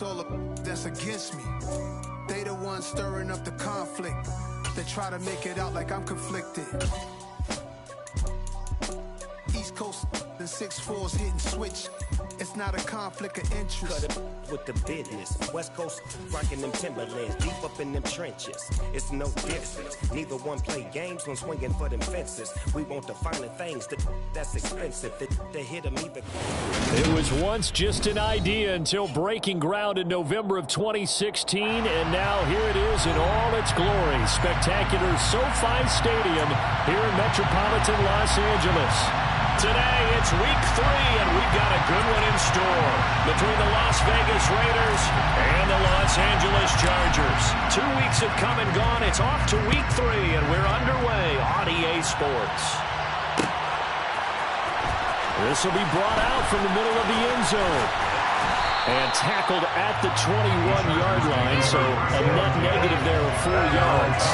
all that's against me. They the ones stirring up the conflict. They try to make it out like I'm conflicted. East Coast and 6'4's hitting switch. It's not a conflict of interest. Cut it with the business. West Coast rocking them Timberlands, deep up in them trenches. It's no difference. Neither one play games when swinging for them fences. We want the finer things that's expensive. To hit them either. It was once just an idea until breaking ground in November of 2016, and now here it is in all its glory. Spectacular SoFi Stadium here in metropolitan Los Angeles. Today, it's week 3, and we've got a good one in store between the Las Vegas Raiders and the Los Angeles Chargers. 2 weeks have come and gone. It's off to week 3, and we're underway on EA Sports. This will be brought out from the middle of the end zone and tackled at the 21-yard line, so a net negative there of 4 yards.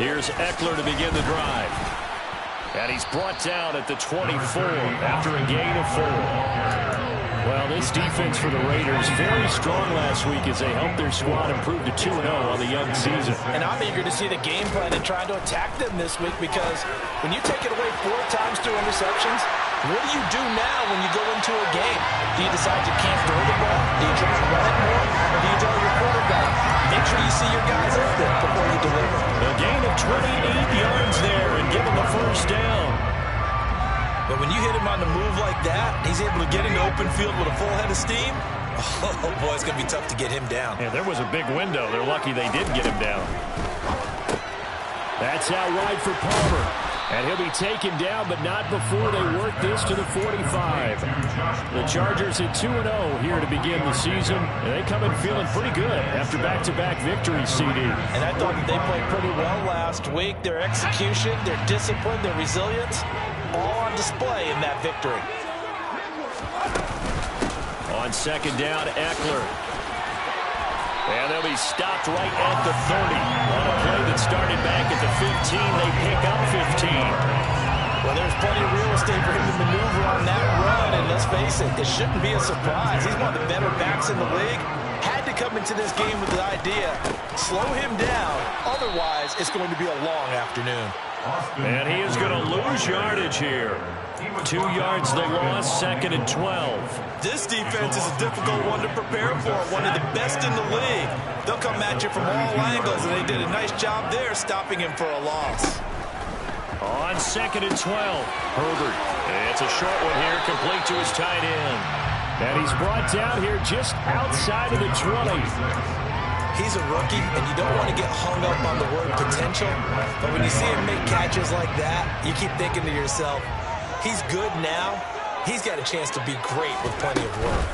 Here's Eckler to begin the drive. And he's brought down at the 24 after a gain of 4. Well, this defense for the Raiders very strong last week as they helped their squad improve to 2-0 on the young season. And I'm eager to see the game plan and try to attack them this week, because when you take it away 4 times through interceptions, what do you do now when you go into a game? Do you decide you can't throw the ball? Do you try to run it more? Or do you tell your quarterback, make sure you see your guys out there before you deliver? A gain of 28 yards there and give him the first down. But when you hit him on the move like that, he's able to get into open field with a full head of steam. Oh, boy, it's going to be tough to get him down. Yeah, there was a big window. They're lucky they did get him down. That's out wide for Palmer. And he'll be taken down, but not before they work this to the 45. The Chargers at 2-0 here to begin the season. And they come in feeling pretty good after back-to-back victories, CD. And I thought that they played pretty well last week. Their execution, their discipline, their resilience, all on display in that victory. On second down, Eckler. And they'll be stopped right at the 30. On a play that started back at the 15, they pick up 15. Well, there's plenty of real estate for him to maneuver on that run, and let's face it, it shouldn't be a surprise. He's one of the better backs in the league. Had to come into this game with the idea, slow him down, otherwise it's going to be a long afternoon. And he is going to lose yardage here. 2 yards the loss, 2nd and 12. This defense is a difficult one to prepare for, one of the best in the league. They'll come at you from all angles, and they did a nice job there stopping him for a loss. On 2nd and 12, Herbert. It's a short one here, complete to his tight end. And he's brought down here just outside of the 20. He's a rookie, and you don't want to get hung up on the word potential. But when you see him make catches like that, you keep thinking to yourself, he's good now. He's got a chance to be great with plenty of work.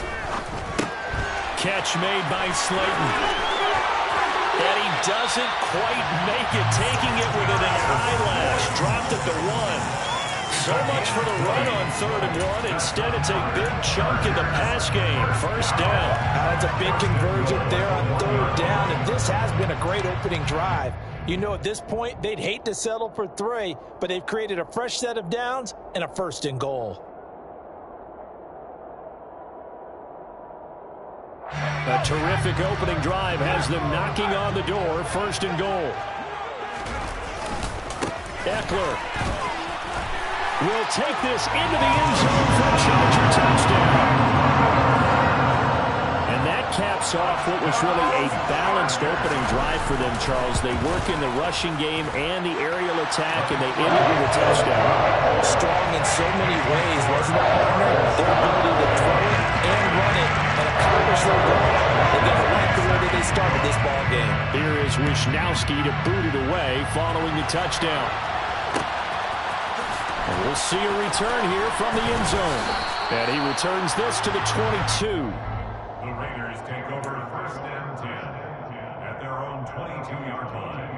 Catch made by Slayton. And he doesn't quite make it, taking it within an eyelash. Dropped at the 1. So much for the run on 3rd and 1. Instead, it's a big chunk in the pass game. First down. That's a big conversion there on 3rd down, and this has been a great opening drive. You know, at this point, they'd hate to settle for 3, but they've created a fresh set of downs and a 1st and goal. A terrific opening drive has them knocking on the door. 1st and goal. Eckler will take this into the end zone for a Charger touchdown. And that caps off what was really a balanced opening drive for them, Charles. They work in the rushing game and the aerial attack, and they end it with a touchdown. Strong in so many ways, wasn't it, partner? Their ability to throw it and run it and accomplish their goal. They got to like the way that they started this ball game. Here is Wisnowski to boot it away following the touchdown. And we'll see a return here from the end zone. And he returns this to the 22. The Raiders take over 1st and 10 at their own 22-yard line.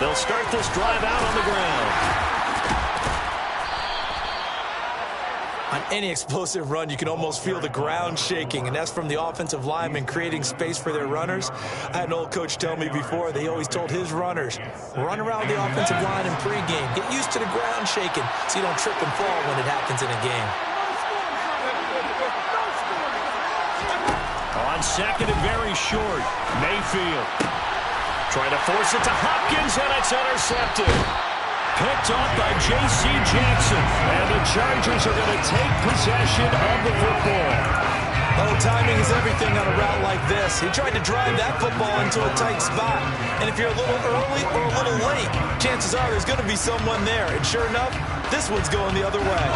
They'll start this drive out on the ground. On any explosive run, you can almost feel the ground shaking, and that's from the offensive linemen creating space for their runners. I had an old coach tell me before, they always told his runners, run around the offensive line in pregame. Get used to the ground shaking so you don't trip and fall when it happens in a game. On second and very short, Mayfield trying to force it to Hopkins, and it's intercepted. Picked off by J.C. Jackson, and the Chargers are going to take possession of the football. Oh, timing is everything on a route like this. He tried to drive that football into a tight spot, and if you're a little early or a little late, chances are there's going to be someone there, and sure enough, this one's going the other way.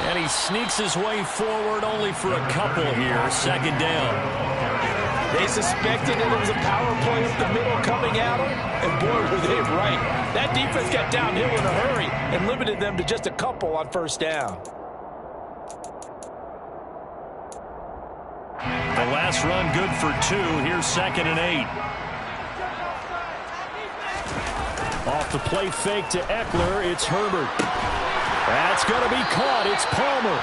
And he sneaks his way forward only for a couple here. Second down. They suspected that it was a power play up the middle coming at them, and boy, were they right. That defense got downhill in a hurry and limited them to just a couple on first down. The last run good for 2. Here's 2nd and 8. Off the play fake to Eckler. It's Herbert. That's going to be caught. It's Palmer.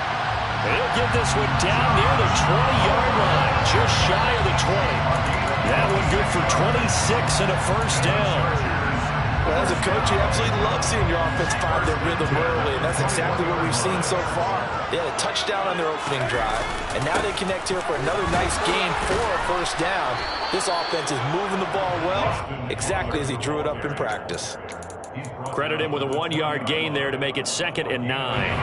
He'll get this one down near the 20-yard line, just shy of the 20. That one good for 26 and a first down. Well, as a coach, you absolutely love seeing your offense find their rhythm early, and that's exactly what we've seen so far. They had a touchdown on their opening drive, and now they connect here for another nice gain for a first down. This offense is moving the ball well, exactly as he drew it up in practice. Credit him with a 1-yard gain there to make it 2nd and 9.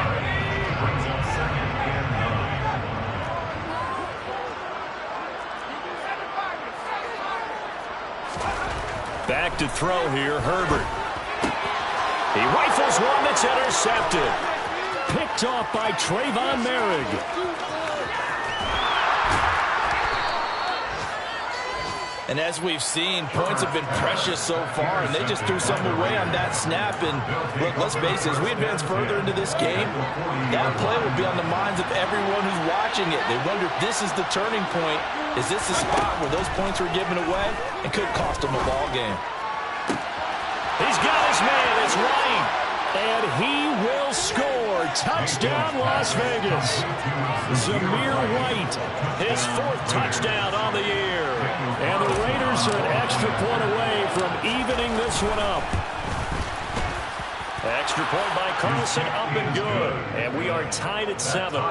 Back to throw here, Herbert. He rifles one that's intercepted. Picked off by Trayvon Merrick. And as we've seen, points have been precious so far, and they just threw some away on that snap. And look, let's face it, as we advance further into this game, that play will be on the minds of everyone who's watching it. They wonder if this is the turning point. Is this the spot where those points were given away? It could cost them a ball game. He's got his man. It's White. And he will score. Touchdown, Las Vegas. Zamir White, his 4th touchdown on the year. And the Raiders are an extra point away from evening this one up. Extra point by Carlson, up and good. And we are tied at 7.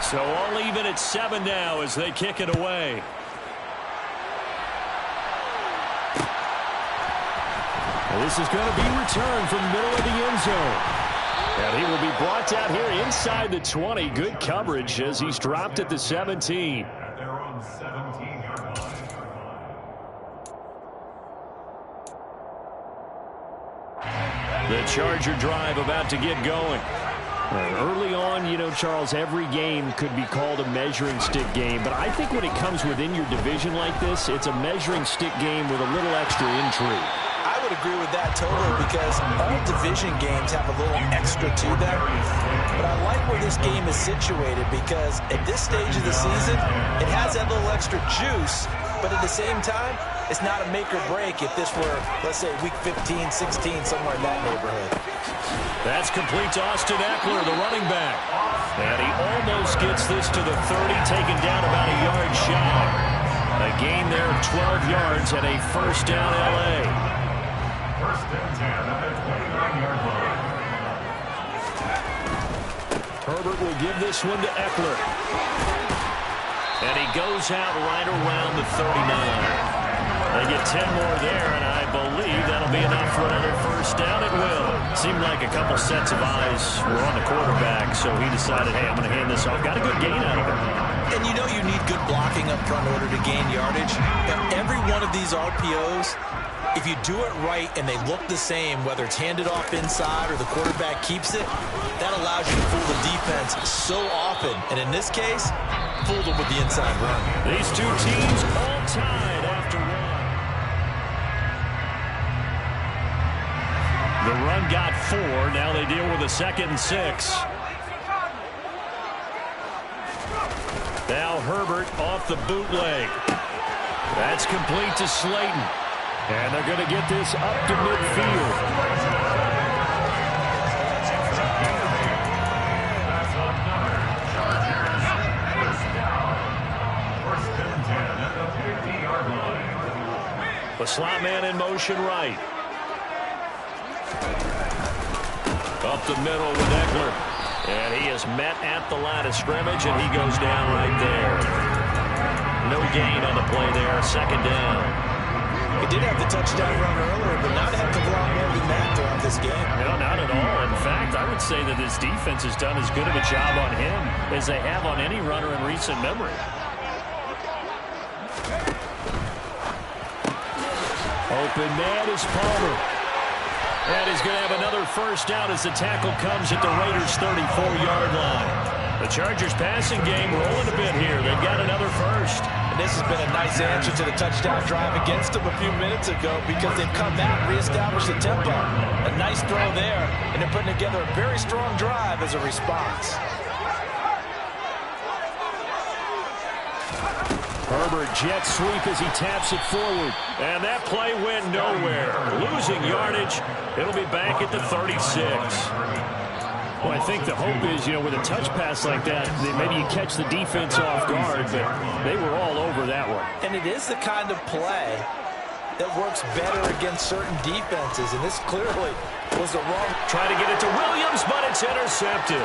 So all even at 7 now as they kick it away. This is going to be returned from the middle of the end zone. And he will be brought down here inside the 20. Good coverage as he's dropped at the 17. At their own 17-yard line. The Charger drive about to get going. Early on, you know, Charles, every game could be called a measuring stick game. But I think when it comes within your division like this, it's a measuring stick game with a little extra intrigue. I would agree with that totally, because all division games have a little extra to them. But I like where this game is situated, because at this stage of the season, it has that little extra juice, but at the same time, it's not a make or break if this were, let's say, week 15, 16, somewhere in that neighborhood. That's complete to Austin Eckler, the running back. And he almost gets this to the 30, taken down about a yard shy. A gain there of 12 yards and a first down L.A. First and 10 at the 29-yard line. Herbert will give this one to Eckler. And he goes out right around the 39. They get 10 more there, and I believe that'll be enough for another first down. It will. Seemed like a couple sets of eyes were on the quarterback, so he decided, hey, I'm going to hand this off. Got a good gain out of it. And you know you need good blocking up front in order to gain yardage. But every one of these RPOs, if you do it right and they look the same, whether it's handed off inside or the quarterback keeps it, that allows you to fool the defense so often. And in this case, fooled them with the inside run. These two teams all tied after one. The run got 4. Now they deal with a 2nd and 6. Now Herbert off the bootleg. That's complete to Slayton. And they're going to get this up to midfield. The slot man in motion right. Up the middle with Eckler. And he is met at the line of scrimmage, and he goes down right there. No gain on the play there. 2nd down. He did have the touchdown run earlier, but not a heck of a lot more than that throughout this game. No, not at all. In fact, I would say that his defense has done as good of a job on him as they have on any runner in recent memory. Open man is Palmer. And he's going to have another first down as the tackle comes at the Raiders' 34-yard line. The Chargers passing game rolling a bit here. They've got another first. And this has been a nice answer to the touchdown drive against them a few minutes ago because they've come back, reestablished the tempo. A nice throw there, and they're putting together a very strong drive as a response. Herbert jet sweep as he taps it forward. And that play went nowhere. Losing yardage. It'll be back at the 36. Well, I think the hope is, with a touch pass like that, maybe you catch the defense off guard, but they were all over that one. And it is the kind of play that works better against certain defenses, and this clearly was the wrong. Trying to get it to Williams, but it's intercepted.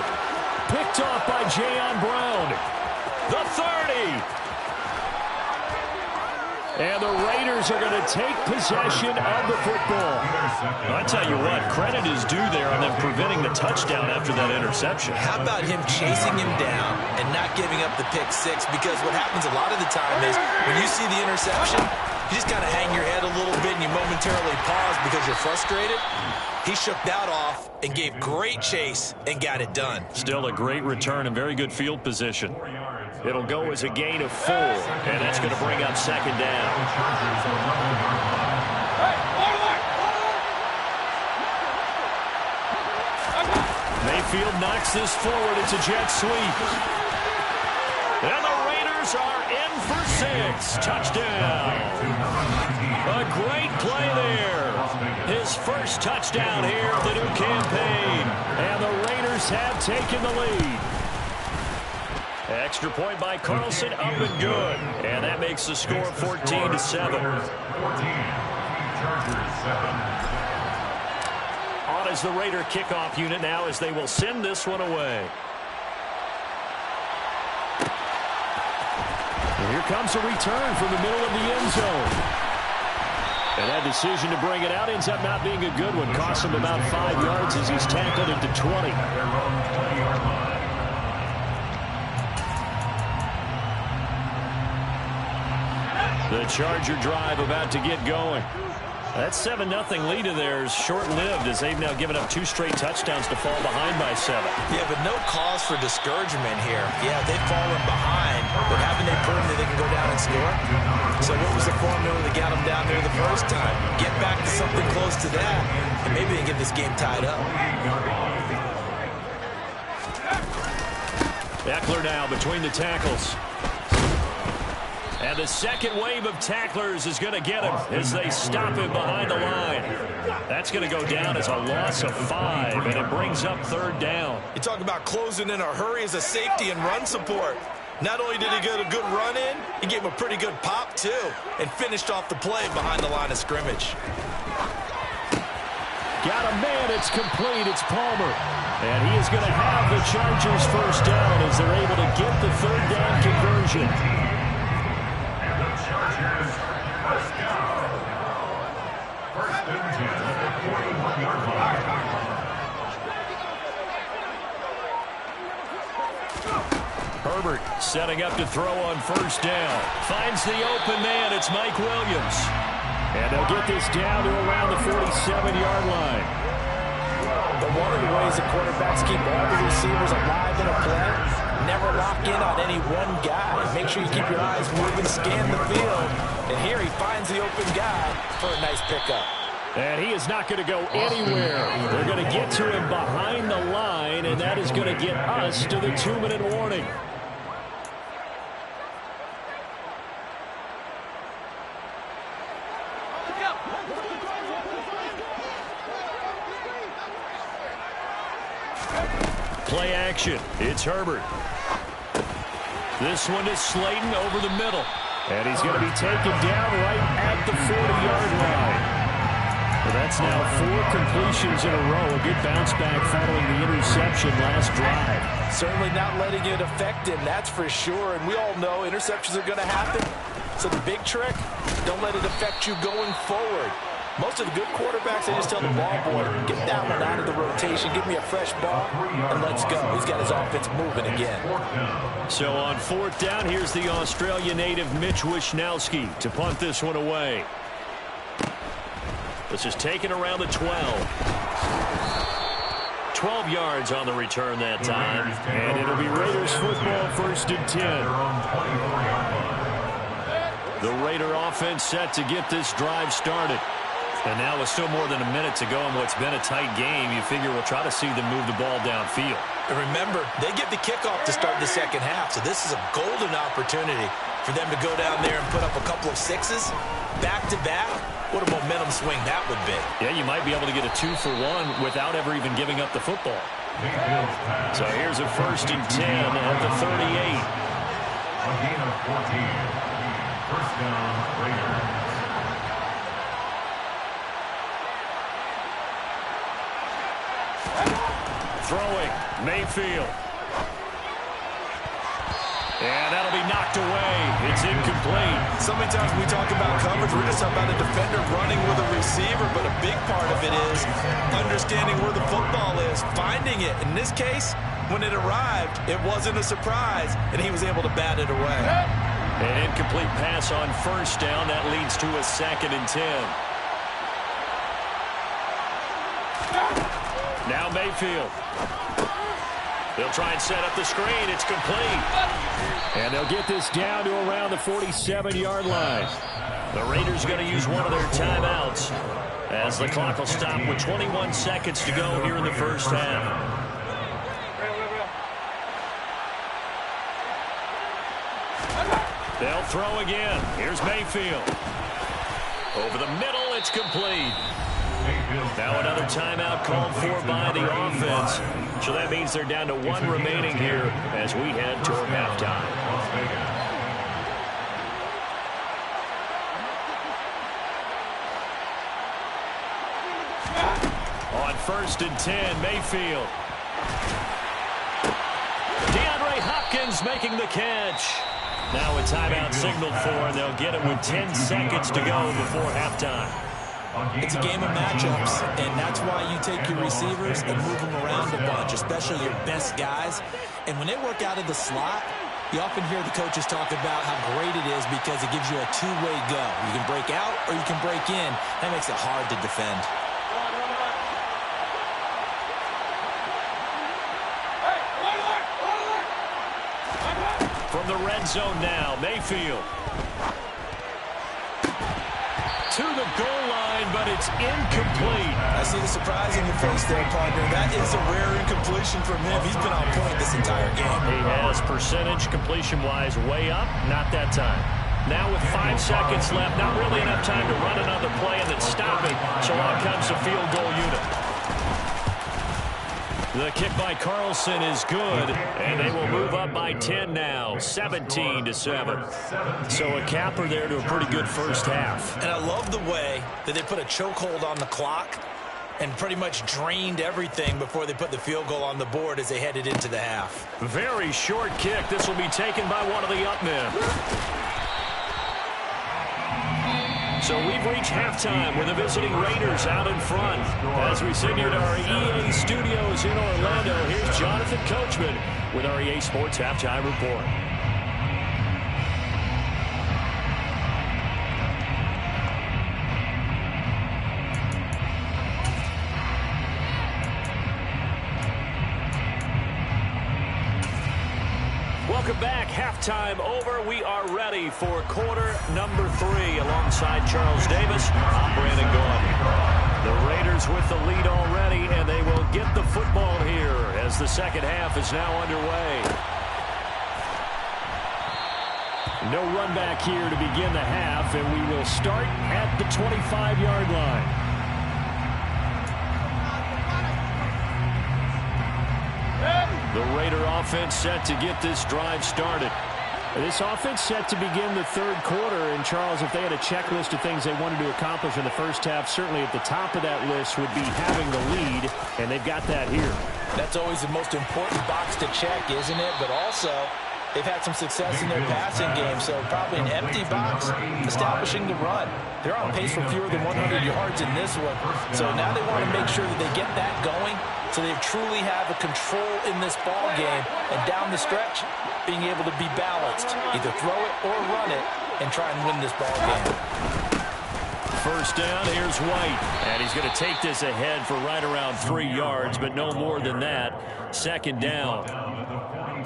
Picked off by Jayon Brown. The 30. And the Raiders are going to take possession of the football. I tell you what, credit is due there on them preventing the touchdown after that interception. How about him chasing him down and not giving up the pick 6? Because what happens a lot of the time is when you see the interception, you just kind of hang your head a little bit and you momentarily pause because you're frustrated. He shook that off and gave great chase and got it done. Still a great return and very good field position. It'll go as a gain of 4, and that's going to bring up 2nd down. Mayfield knocks this forward. It's a jet sweep. And the Raiders are in for 6. Touchdown. A great play there. His first touchdown here of the new campaign. And the Raiders have taken the lead. Extra point by Carlson, up and good. And that makes the score 14-7. 14, Chargers 7. On is the Raider kickoff unit now as they will send this one away. And here comes a return from the middle of the end zone. And that decision to bring it out ends up not being a good one. Costs him about 5 yards as he's tackled into 20. The Charger drive about to get going. That 7-0 lead of theirs short-lived as they've now given up 2 straight touchdowns to fall behind by 7. Yeah, but no cause for discouragement here. Yeah, they've fallen behind, but haven't they proven that they can go down and score? So what was the formula that got them down there the first time? Get back to something close to that, and maybe they can get this game tied up. Eckler now between the tackles. And the second wave of tacklers is going to get him as they stop him behind the line. That's going to go down as a loss of 5, and it brings up 3rd down. You talk about closing in a hurry as a safety and run support. Not only did he get a good run in, he gave him a pretty good pop, too, and finished off the play behind the line of scrimmage. Got a man, it's complete, it's Palmer. And he is going to have the Chargers first down as they're able to get the 3rd down conversion. Chargers, first down. First and 10 at the 41-yard line. Herbert setting up to throw on first down. Finds the open man. It's Mike Williams. And they'll get this down to around the 47-yard line. But one of the ways that quarterbacks keep all the receivers alive in a play, never lock in on any one guy. Make sure you keep your eyes moving, scan the field. And here he finds the open guy for a nice pickup. And he is not going to go anywhere. They're going to get to him behind the line, and that is going to get us to the 2-minute warning. Play action. It's Herbert. This one is Slayton over the middle. And he's going to be taken down right at the 40-yard line. Well, that's now 4 completions in a row. A good bounce back following the interception last drive. Certainly not letting it affect him, that's for sure. And we all know interceptions are going to happen. So the big trick, don't let it affect you going forward. Most of the good quarterbacks, they just tell the ball boy, get that one out of the rotation, give me a fresh ball, and let's go. He's got his offense moving again. So on 4th down, here's the Australia native Mitch Wishnowsky to punt this one away. This is taken around the 12. 12 yards on the return that time. And it'll be Raiders football, 1st and 10. The Raider offense set to get this drive started. And now with still more than a minute to go in what's been a tight game, you figure we'll try to see them move the ball downfield. And remember, they get the kickoff to start the second half, so this is a golden opportunity for them to go down there and put up a couple of sixes back-to-back. What a momentum swing that would be. Yeah, you might be able to get a 2-for-1 without ever even giving up the football. So here's a 1st and 10 at the 38. A gain of 14. 1st down, Raiders. Throwing, Mayfield. And that'll be knocked away. It's incomplete. So many times when we talk about coverage, we're just talking about a defender running with a receiver, but a big part of it is understanding where the football is, finding it. In this case, when it arrived, it wasn't a surprise, and he was able to bat it away. An incomplete pass on 1st down. That leads to a 2nd and 10. Now Mayfield. They'll try and set up the screen. It's complete. And they'll get this down to around the 47-yard line. The Raiders going to use one of their timeouts as the clock will stop with 21 seconds to go here in the 1st half. They'll throw again. Here's Mayfield. Over the middle, it's complete. Now another timeout called for by the offense. So that means they're down to 1 remaining here as we head toward halftime. On 1st and 10, Mayfield. DeAndre Hopkins making the catch. Now a timeout signaled for, and they'll get it with 10 seconds to go before halftime. It's a game of matchups, and that's why you take your receivers and move them around a bunch, especially your best guys. And when they work out of the slot, you often hear the coaches talk about how great it is because it gives you a two-way go. You can break out or you can break in. That makes it hard to defend. From the red zone now, Mayfield. To the goal line, but it's incomplete. I see the surprise in your face there, partner. That is a rare incompletion from him. He's been on point this entire game. He has percentage completion-wise way up, not that time. Now with 5 seconds left, not really enough time to run another play and then stop it, so out comes the field goal unit. The kick by Carlson is good, and they will move up by 10 now, 17-7. So a capper there to a pretty good first half. And I love the way that they put a chokehold on the clock and pretty much drained everything before they put the field goal on the board as they headed into the half. Very short kick. This will be taken by one of the up men. So we've reached halftime with the visiting Raiders out in front. As we send you to our EA studios in Orlando, here's Jonathan Coachman with our EA Sports Halftime Report. Welcome back. Halftime over. We are ready for quarter number 3 alongside Charles Davis. I'm Brandon Gaudin. The Raiders with the lead already, and they will get the football here as the second half is now underway. No run back here to begin the half, and we will start at the 25-yard line. The Raider offense set to get this drive started. This offense set to begin the third quarter, and Charles, if they had a checklist of things they wanted to accomplish in the first half, certainly at the top of that list would be having the lead, and they've got that here. That's always the most important box to check, isn't it? But also, they've had some success in their passing game, so probably an empty box establishing the run. They're on pace for fewer than 100 yards in this one, so now they want to make sure that they get that going so they truly have a control in this ball game, and down the stretch, being able to be balanced, either throw it or run it, and try and win this ball game. First down, here's White, and he's going to take this ahead for right around 3 yards, but no more than that. Second down.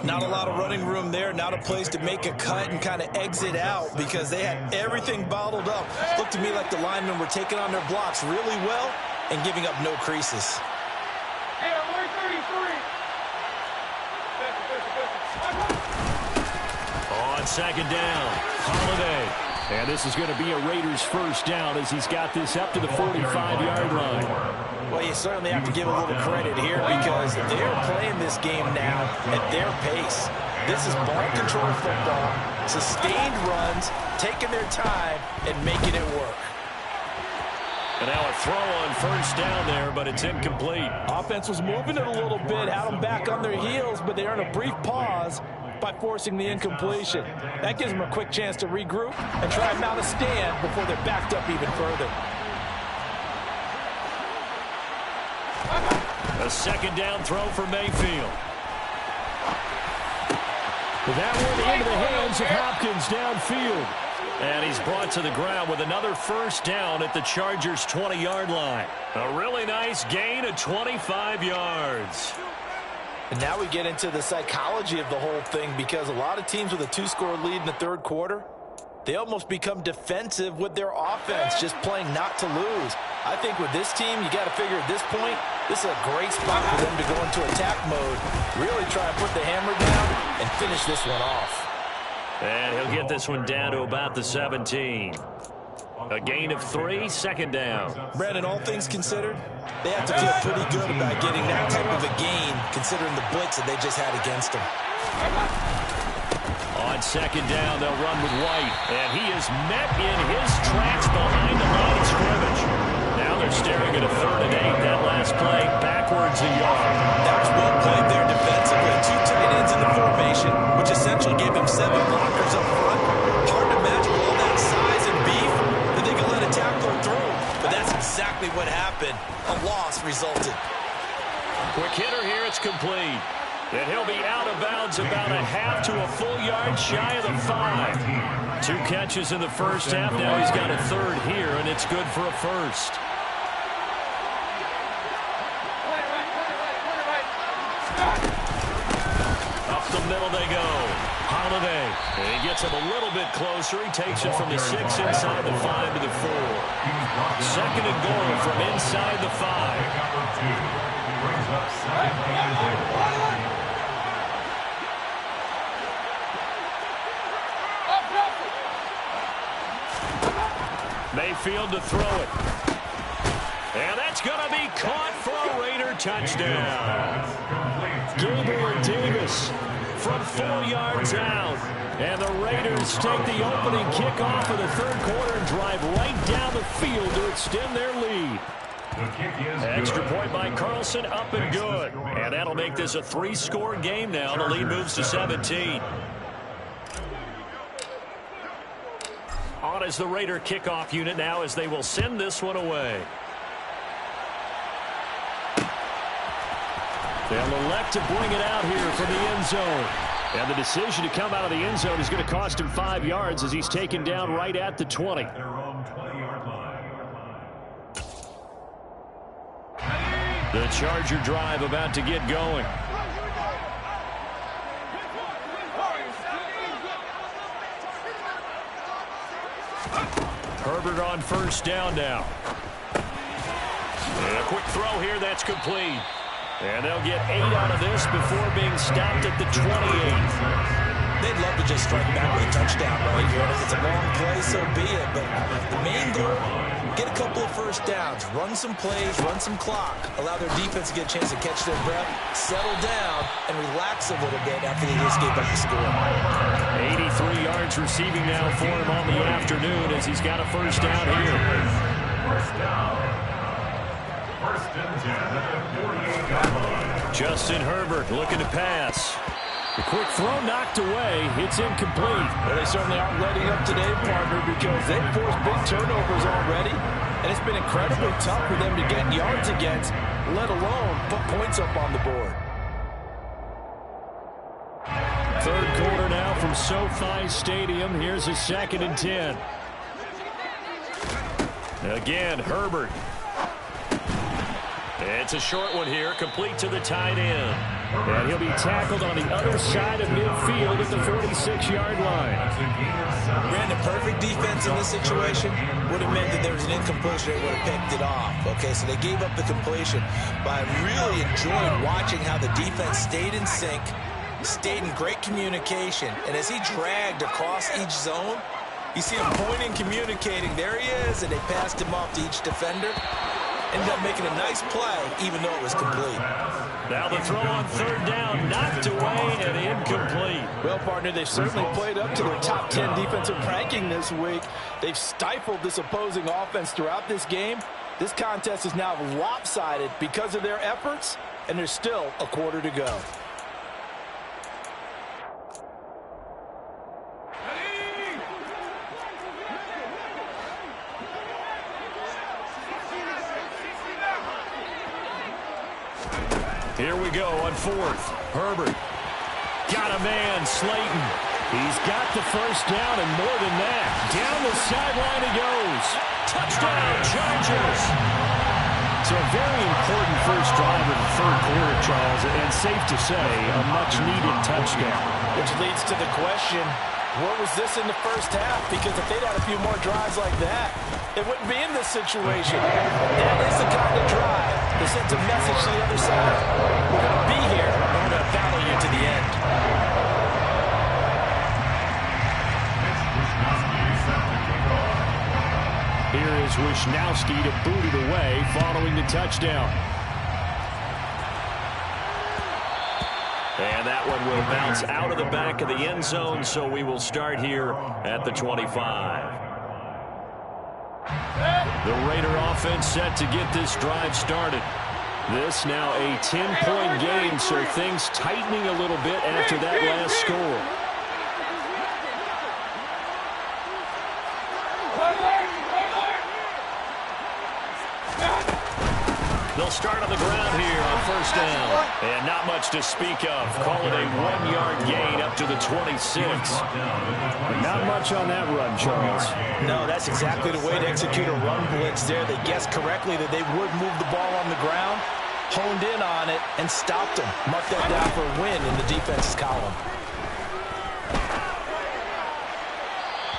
Not a lot of running room there, not a place to make a cut and kind of exit out because they had everything bottled up. Looked to me like the linemen were taking on their blocks really well and giving up no creases. On second down, Holiday. And this is going to be a Raiders first down as he's got this up to the 45-yard line. Well, you certainly have to give a little credit here because they're playing this game now at their pace. This is ball control football, sustained runs, taking their time, and making it work. And now a throw on first down there, but it's incomplete. Offense was moving it a little bit, had them back on their heels, but they earned a brief pause by forcing the incompletion. That gives them a quick chance to regroup and try and mount a stand before they're backed up even further. A second down throw for Mayfield. That one into the hands of Hopkins downfield. And he's brought to the ground with another first down at the Chargers' 20-yard line. A really nice gain of 25 yards. And now we get into the psychology of the whole thing because a lot of teams with a 2-score lead in the third quarter, they almost become defensive with their offense, just playing not to lose. I think with this team, you got to figure at this point, this is a great spot for them to go into attack mode, really try and put the hammer down and finish this one off. And he'll get this one down to about the 17. A gain of 3, second down. Brandon, all things considered, they have to feel pretty good about getting that type of a gain, considering the blitz that they just had against them. On second down, they'll run with White, and he is met in his tracks behind the line of scrimmage. Now they're staring at a 3rd and 8. That last play, backwards a yard. That was well played there defensively. 2 tight ends in the formation, which essentially gave him 7 blockers up front. Hard to imagine with all that size and beef that they could let a tackler through. But that's exactly what happened. A loss resulted. Quick hitter here, it's complete. And he'll be out of bounds about a half to a full yard shy of the 5. 2 catches in the first half. Now he's got a 3rd here, and it's good for a first. Up the middle they go. Holiday. And he gets him a little bit closer. He takes it from the 6 inside the 5 to the 4. Second and goal from inside the 5. Mayfield to throw it. And that's going to be caught for a Raider touchdown. Gabriel Davis from 4 yards out. And the Raiders take the opening kickoff of the third quarter and drive right down the field to extend their lead. Extra point by Carlson, up and good. And that'll make this a 3-score game now. The lead moves to 17. On is the Raider kickoff unit now as they will send this one away. They'll elect to bring it out here from the end zone. And the decision to come out of the end zone is going to cost him 5 yards as he's taken down right at the 20. The Charger drive about to get going. Herbert on first down now. And a quick throw here that's complete. And they'll get 8 out of this before being stopped at the 28. They'd love to just strike back with a touchdown right here. And if it's a long play, so be it. But the main goal, get a couple of first downs, run some plays, run some clock, allow their defense to get a chance to catch their breath, settle down, and relax a little bit after they just gave up the score. 83 yards receiving now for him on the afternoon as he's got a first down here. First down. First and 10 at the 48-yard line. Justin Herbert looking to pass. The quick throw knocked away. It's incomplete. Well, they certainly aren't letting up today, partner, because they've forced big turnovers already, and it's been incredibly tough for them to get yards against, let alone put points up on the board. Third quarter now from SoFi Stadium. Here's a 2nd and 10. Again, Herbert. It's a short one here, complete to the tight end. And he'll be tackled on the other side of midfield at the 46-yard line. Brandon, perfect defense in this situation would have meant that there was an incompletion that would have picked it off. Okay, so they gave up the completion. But I really enjoyed watching how the defense stayed in sync, stayed in great communication. And as he dragged across each zone, you see him pointing, communicating. There he is, and they passed him off to each defender. Ended up making a nice play, even though it was complete. Now the throw on third down, knocked away and incomplete. Well, partner, they've certainly played up to their top 10 defensive ranking this week. They've stifled this opposing offense throughout this game. This contest is now lopsided because of their efforts, and there's still a quarter to go. Here we go on 4th. Herbert. Got a man, Slayton. He's got the first down and more than that. Down the sideline he goes. Touchdown, Chargers. So a very important first drive of the third quarter, Charles, and safe to say, a much-needed touchdown. Which leads to the question, what was this in the first half? Because if they'd had a few more drives like that, it wouldn't be in this situation. That is the kind of drive that sends a message to the other side. We're going to be here, and we're going to battle you to the end. Here is Wishnowsky to boot it away following the touchdown. And that one will bounce out of the back of the end zone, so we will start here at the 25. The Raider offense set to get this drive started. This now a 10-point game, so things tightening a little bit after that last score. They'll start on the ground here on first down. And not much to speak of. Call it a 1-yard gain up to the 26. Not much on that run, Charles. No, that's exactly the way to execute a run blitz there. They guessed correctly that they would move the ball on the ground, honed in on it, and stopped them. Mark that down for a win in the defense's column.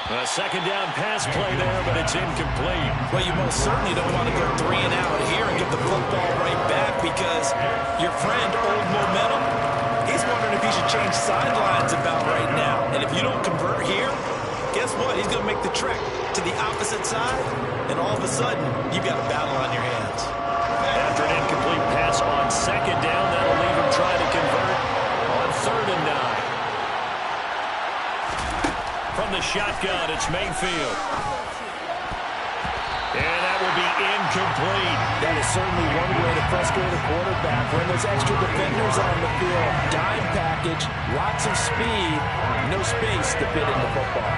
A second down pass play there, but it's incomplete. Well, you most certainly don't want to go 3 and out here and get the football right back because your friend, Old Momentum, he's wondering if he should change sidelines about right now. And if you don't convert here, guess what? He's going to make the trek to the opposite side, and all of a sudden, you've got a battle on your hands. After an incomplete pass on second down, that'll leave him trying to convert on 3rd and 9. From the shotgun, it's Mayfield. And that will be incomplete. That is certainly one way to frustrate a quarterback. When there's extra defenders on the field, dime package, lots of speed, no space to fit in the football.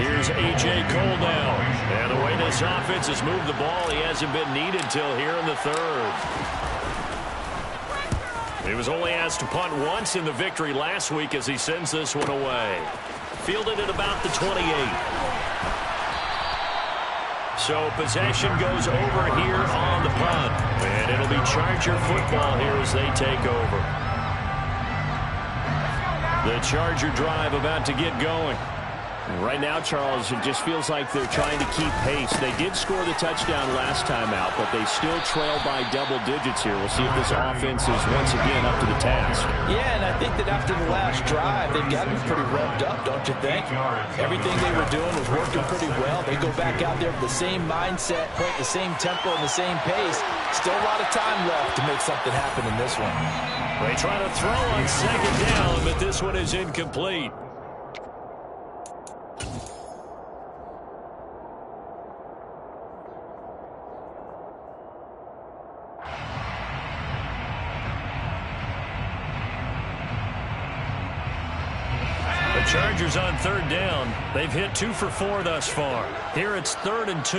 Here's A.J. Cole now. And the way this offense has moved the ball, he hasn't been needed till here in the 3rd. He was only asked to punt once in the victory last week as he sends this one away. Fielded at about the 28. So possession goes over here on the punt. And it'll be Charger football here as they take over. The Charger drive about to get going. Right now, Charles, it just feels like they're trying to keep pace. They did score the touchdown last time out, but they still trail by double digits here. We'll see if this offense is once again up to the task. Yeah, and I think that after the last drive, they've got to be pretty revved up, don't you think? Everything they were doing was working pretty well. They go back out there with the same mindset, playing the same tempo and the same pace. Still a lot of time left to make something happen in this one. They try to throw on second down, but this one is incomplete. Chargers on third down. They've hit 2 for 4 thus far. Here it's 3rd and 2.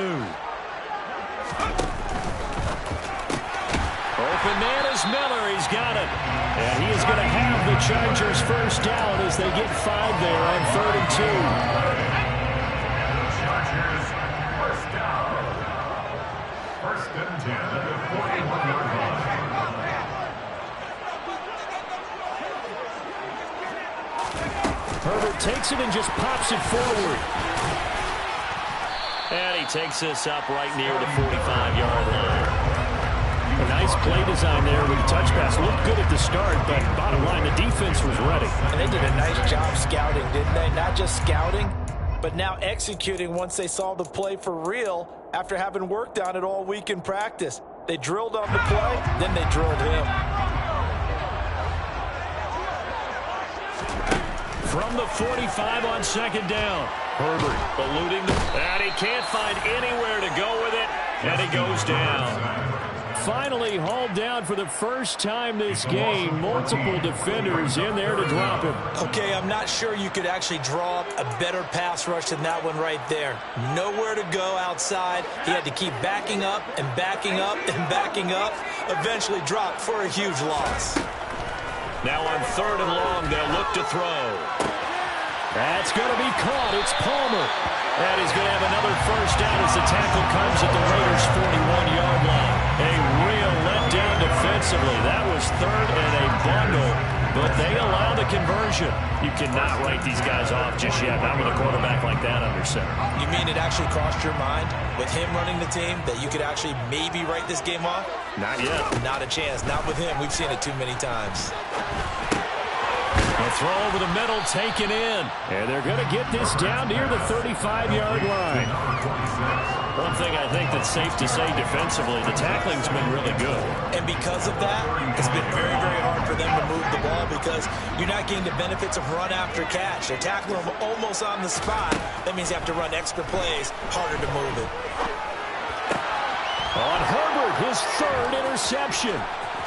Open man is Miller. He's got it. And he is going to have the Chargers first down as they get 5 there on 3rd and 2. Chargers first down. 1st and 10 at the 41-yard line. Herbert takes it and just pops it forward. And he takes this up right near the 45-yard line. A nice play design there with the touch pass. Looked good at the start, but bottom line, the defense was ready. And they did a nice job scouting, didn't they? Not just scouting, but now executing once they saw the play for real after having worked on it all week in practice. They drilled on the play, then they drilled him. From the 45 on second down. Herbert eluding and he can't find anywhere to go with it, and he goes down. Finally hauled down for the first time this game. Multiple defenders in there to drop him. Okay, I'm not sure you could actually draw up a better pass rush than that one right there. Nowhere to go outside. He had to keep backing up and backing up and backing up. Eventually dropped for a huge loss. Now on 3rd and long, they'll look to throw. That's going to be caught. It's Palmer. And he's going to have another first down as the tackle comes at the Raiders' 41-yard line. A real letdown defensively. That was 3rd and a bundle, but they allow the conversion. You cannot write these guys off just yet, not with a quarterback like that under center. You mean it actually crossed your mind with him running the team that you could actually maybe write this game off? Not yet. Not a chance. Not with him. We've seen it too many times. A throw over the middle, taken in. And they're going to get this down near the 35-yard line. One thing I think that's safe to say defensively, the tackling's been really good. And because of that, it's been very, very hard for them to move the ball because you're not getting the benefits of run after catch. They're tackling them almost on the spot. That means you have to run extra plays, harder to move it. On Herbert, his 3rd interception.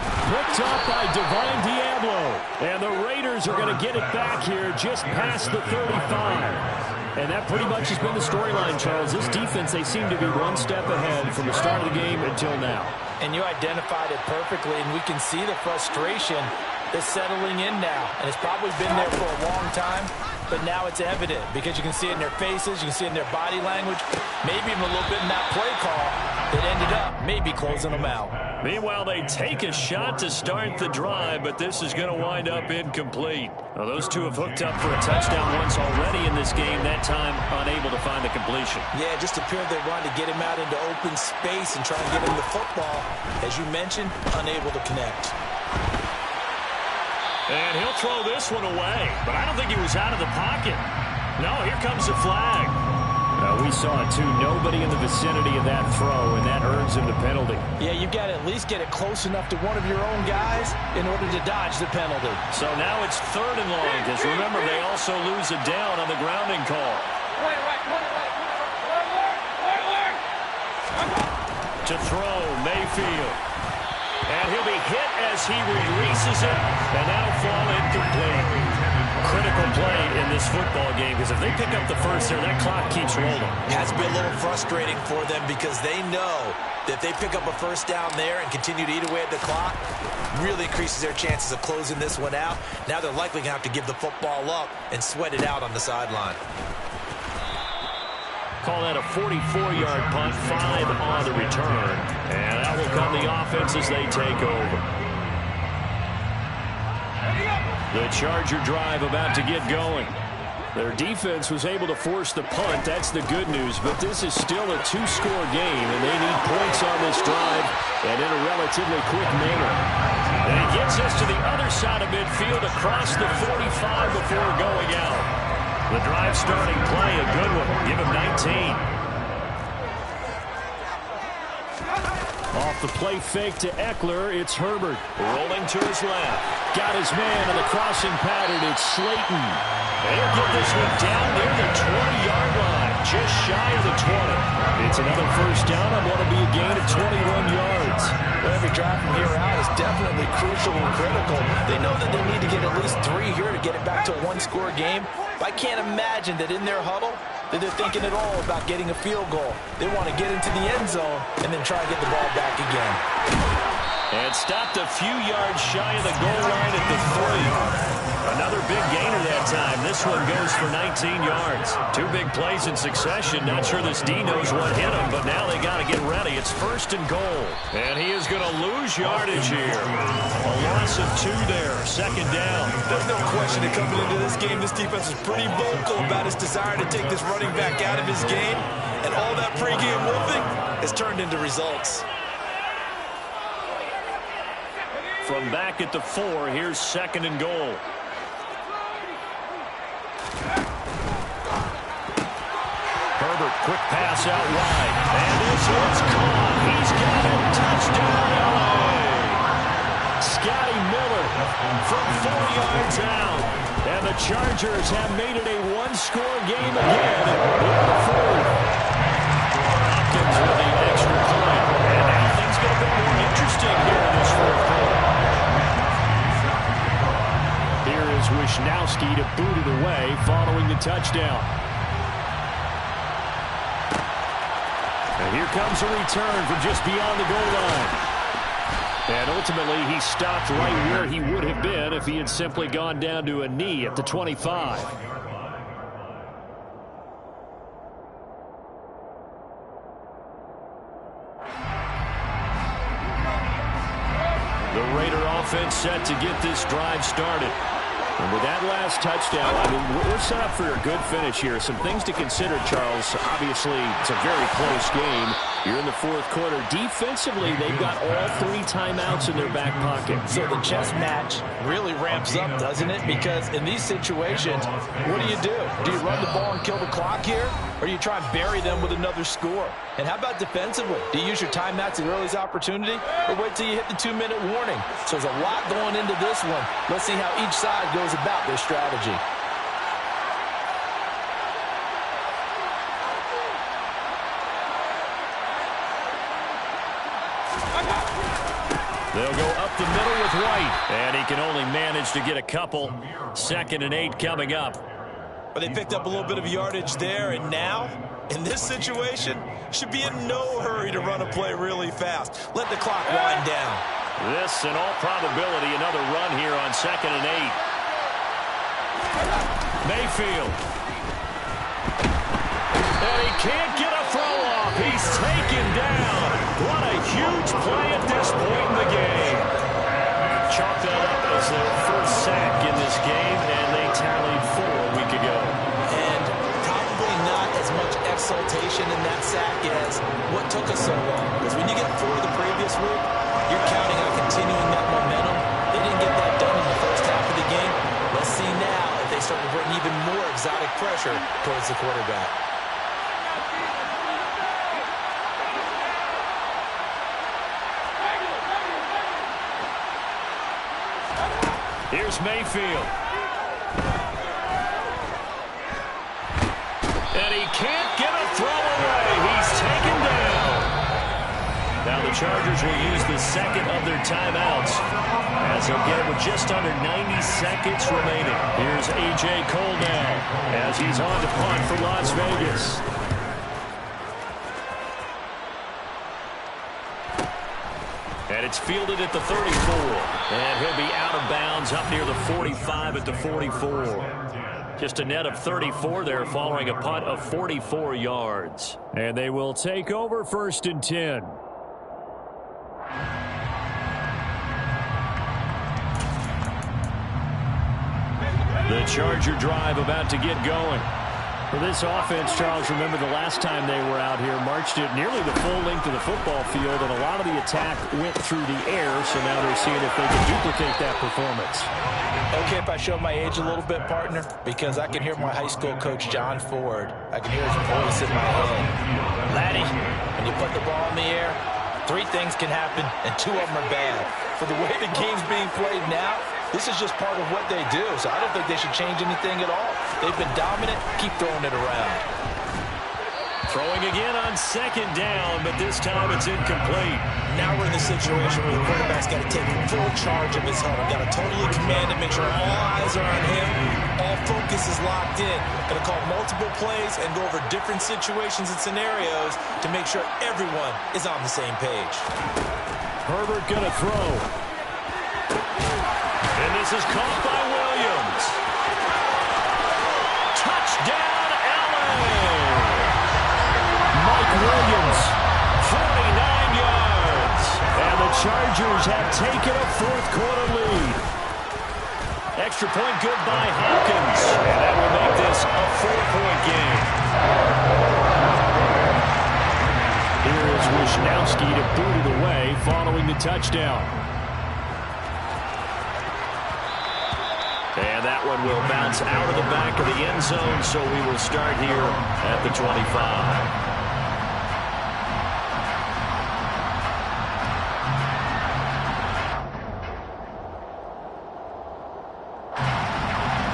Picked up by Divine Diablo. And the Raiders are going to get it back here just past the 35. And that pretty much has been the storyline, Charles. This defense, they seem to be one step ahead from the start of the game until now. And you identified it perfectly, and we can see the frustration that's settling in now. And it's probably been there for a long time, but now it's evident because you can see it in their faces, you can see it in their body language, maybe even a little bit in that play call that ended up maybe closing them out. Meanwhile, they take a shot to start the drive, but this is going to wind up incomplete. Now, those two have hooked up for a touchdown once already in this game, that time unable to find the completion. Yeah, it just appeared they wanted to get him out into open space and try and get him the football. As you mentioned, unable to connect. And he'll throw this one away, but I don't think he was out of the pocket. No, here comes the flag. We saw it too. Nobody in the vicinity of that throw, and that earns him the penalty. Yeah, you've got to at least get it close enough to one of your own guys in order to dodge the penalty. So now it's 3rd and long, because remember, they also lose a down on the grounding call. To throw, Mayfield. And he'll be hit as he releases it, and that'll fall incomplete. Critical play in this football game, because if they pick up the first there, that clock keeps rolling. It has to be a little frustrating for them because they know that if they pick up a first down there and continue to eat away at the clock, really increases their chances of closing this one out. Now they're likely going to have to give the football up and sweat it out on the sideline. Call that a 44-yard punt, 5 on the return. And that will come the offense as they take over. The Charger drive about to get going. Their defense was able to force the punt. That's the good news. But this is still a two-score game, and they need points on this drive and in a relatively quick manner. And he gets us to the other side of midfield across the 45 before going out. The drive starting play, a good one. Give him 19. Off the play fake to Eckler, it's Herbert. Rolling to his left. Got his man in the crossing pattern. It's Slayton. And he'll get this one down near the 20-yard line. Just shy of the 20. It's another first down on what will be a gain of 21 yards. Well, every drive from here out is definitely crucial and critical. They know that they need to get at least 3 here to get it back to a one-score game. But I can't imagine that in their huddle that they're thinking at all about getting a field goal. They want to get into the end zone and then try to get the ball back again. And stopped a few yards shy of the goal line at the 3. Another big gainer that time. This one goes for 19 yards. 2 big plays in succession. Not sure this D knows what hit him, but now they got to get ready. It's first and goal. And he is going to lose yardage here. A loss of 2 there. Second down. There's no question that coming into this game, this defense is pretty vocal about his desire to take this running back out of his game. And all that pregame wolfing has turned into results. From back at the 4, here's second and goal. Herbert, quick pass out wide. And this one's caught. He's got it. Touchdown, LA. Scotty Miller from 4 yards out. And the Chargers have made it a one-score game again in the 4th. Hopkins with the extra point. And now things get a bit more interesting here in this 4th quarter. Here is Wisnowski to boot it away following the touchdown. And here comes a return from just beyond the goal line. And ultimately, he stopped right where he would have been if he had simply gone down to a knee at the 25. The Raider offense set to get this drive started. And with that last touchdown, I mean, we're set up for a good finish here. Some things to consider, Charles. Obviously, it's a very close game. You're in the 4th quarter. Defensively, they've got all 3 timeouts in their back pocket. So the chess match really ramps up, doesn't it? Because in these situations, what do? Do you run the ball and kill the clock here? Or do you try and bury them with another score? And how about defensively? Do you use your timeouts at earliest opportunity? Or wait till you hit the 2-minute warning? So there's a lot going into this one. Let's see how each side goes about their strategy. They'll go up the middle with White. And he can only manage to get a couple. 2nd and 8 coming up. But they picked up a little bit of yardage there, and now, in this situation, should be in no hurry to run a play really fast. Let the clock wind down. This, in all probability, another run here on 2nd and 8. Mayfield. And he can't get a throw off. He's taken down. What a huge play at this point in the game. Chalk that up as their first sack in this game, and they tallied 4 a week ago. And probably not as much exultation in that sack as what took us so long. Because when you get 4 the previous week, you're counting on continuing that momentum. They didn't get that done in the first half of the game. Let's see now if they start to bring even more exotic pressure towards the quarterback. Here's Mayfield. And he can't get a throw away. He's taken down. Now the Chargers will use the 2nd of their timeouts as they'll get it with just under 90 seconds remaining. Here's A.J. Cole now as he's on to punt for Las Vegas. And it's fielded at the 34. And he'll be out of bounds up near the 45 at the 44. Just a net of 34 there following a punt of 44 yards. And they will take over 1st and 10. The Charger drive about to get going. For this offense, Charles, remember the last time they were out here, marched it nearly the full length of the football field, and a lot of the attack went through the air, so now they're seeing if they can duplicate that performance. Okay, if I show my age a little bit, partner, because I can hear my high school coach, John Ford. I can hear his voice in my head. Laddie, when you put the ball in the air, 3 things can happen, and 2 of them are bad. For the way the game's being played now, this is just part of what they do, so I don't think they should change anything at all. They've been dominant. Keep throwing it around. Throwing again on 2nd down, but this time it's incomplete. Now we're in the situation where the quarterback's got to take full charge of his huddle. Got to totally command it, make sure all eyes are on him. All focus is locked in. Got to call multiple plays and go over different situations and scenarios to make sure everyone is on the same page. Herbert going to throw. And this is caught by Williams. Touchdown, LA! Mike Williams, 49 yards. And the Chargers have taken a 4th-quarter lead. Extra point good by Hopkins. And that will make this a 4-point game. Here is Wishnowsky to boot it away following the touchdown. And that one will bounce out of the back of the end zone, so we will start here at the 25.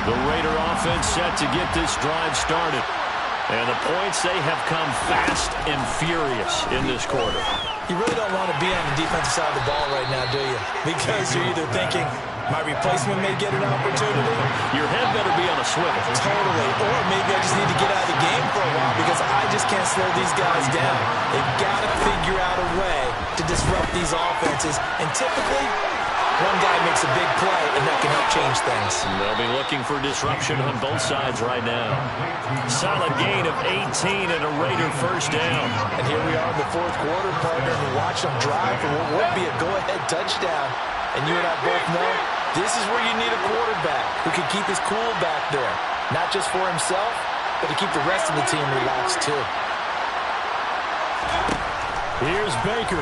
The Raider offense set to get this drive started. And the points, they have come fast and furious in this quarter. You really don't want to be on the defensive side of the ball right now, do you? Because you're either thinking, my replacement may get an opportunity. Your head better be on a swivel. Totally. Or maybe I just need to get out of the game for a while because I just can't slow these guys down. They've got to figure out a way to disrupt these offenses. And typically, one guy makes a big play, and that can help change things. And they'll be looking for disruption on both sides right now. Solid gain of 18 and a Raider 1st down. And here we are in the 4th quarter, partner, and watch them drive for what would be a go-ahead touchdown. And you and I both know this is where you need a quarterback who can keep his cool back there. Not just for himself, but to keep the rest of the team relaxed, too. Here's Baker.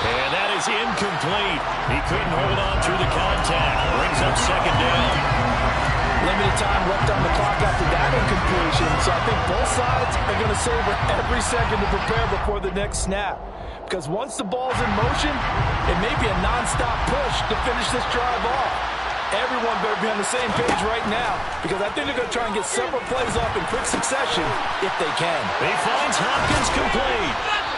And that is incomplete. He couldn't hold on through the contact. Brings up 2nd down. Limited time left on the clock after that incompletion. So I think both sides are going to savor every second to prepare before the next snap. Because once the ball's in motion, it may be a non-stop push to finish this drive off. Everyone better be on the same page right now because I think they're going to try and get several plays off in quick succession if they can. He finds Hopkins complete.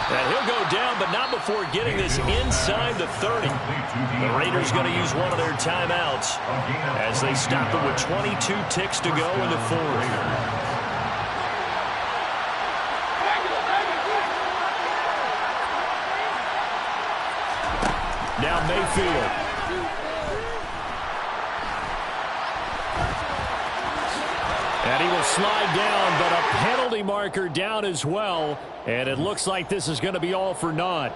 And he'll go down, but not before getting this inside the 30. The Raiders going to use one of their timeouts as they stop it with 22 ticks to go in the 4th. Now Mayfield. And he will slide down, but a penalty marker down as well. And it looks like this is going to be all for naught.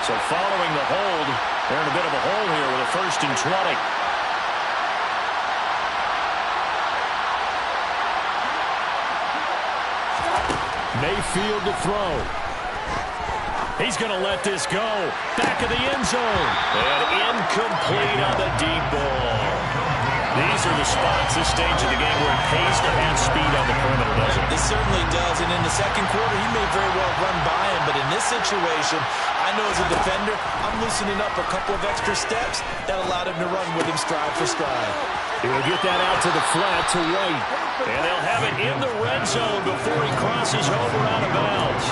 So following the hold, they're in a bit of a hole here with a 1st and 20. Mayfield to throw. He's going to let this go. Back of the end zone. And incomplete on the deep ball. These are the spots, this stage of the game, where it pays to have speed on the perimeter, doesn't it? It certainly does. And in the 2nd quarter, he may very well run by him. But in this situation, I know as a defender, I'm loosening up a couple of extra steps that allowed him to run with him stride for stride. He'll get that out to the flat to White. And they'll have it in the red zone before he crosses over out of bounds.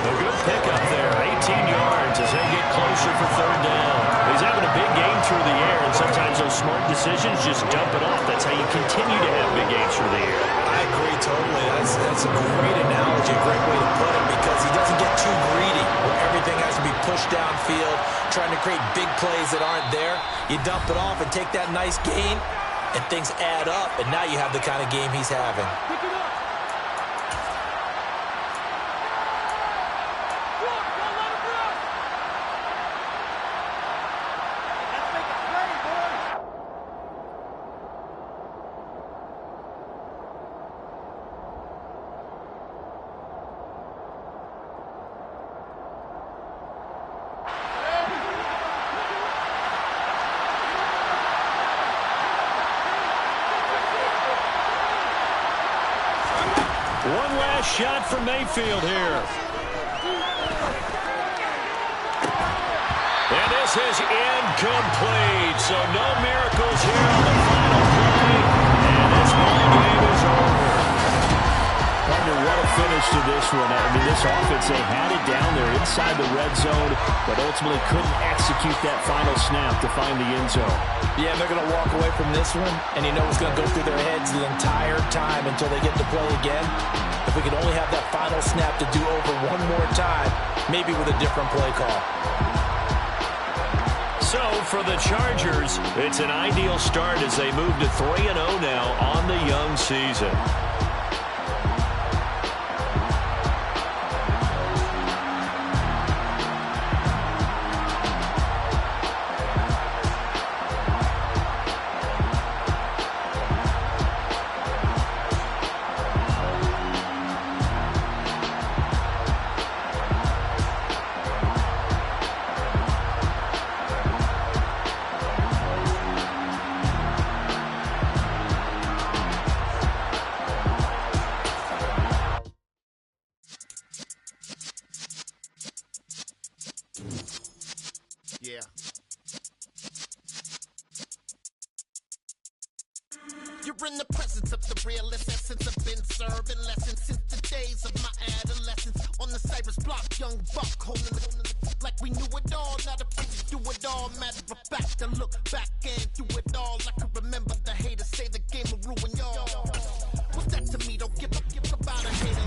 A good pickup there, 18 yards as they get closer for 3rd down. He's having a big game through the air, and sometimes those smart decisions just dump it off. That's how you continue to have big games through the air. I agree totally. That's a great analogy, a great way to put it, because he doesn't get too greedy where everything has to be pushed downfield, trying to create big plays that aren't there. You dump it off and take that nice gain, and things add up, and now you have the kind of game he's having. shot from Mayfield here. And this is incomplete. So no miracles here on the final play. And this ball game is over. Partner, what a finish to this one. I mean, this offense, they had it down there inside the red zone, but ultimately couldn't execute that final snap to find the end zone. Yeah, they're going to walk away from this one, and you know it's going to go through their heads the entire time until they get to play again. If we could only have that final snap to do over one more time, maybe with a different play call. So, for the Chargers, it's an ideal start as they move to 3-0 now on the young season. Yeah. You're in the presence of the realest essence. I've been serving lessons since the days of my adolescence. On the Cypress block, young buck holding it like we knew it all. Not afraid to do it all. Matter of fact, to look back and do it all. I can remember the haters say the game will ruin y'all. What's that to me? Don't give about a hater.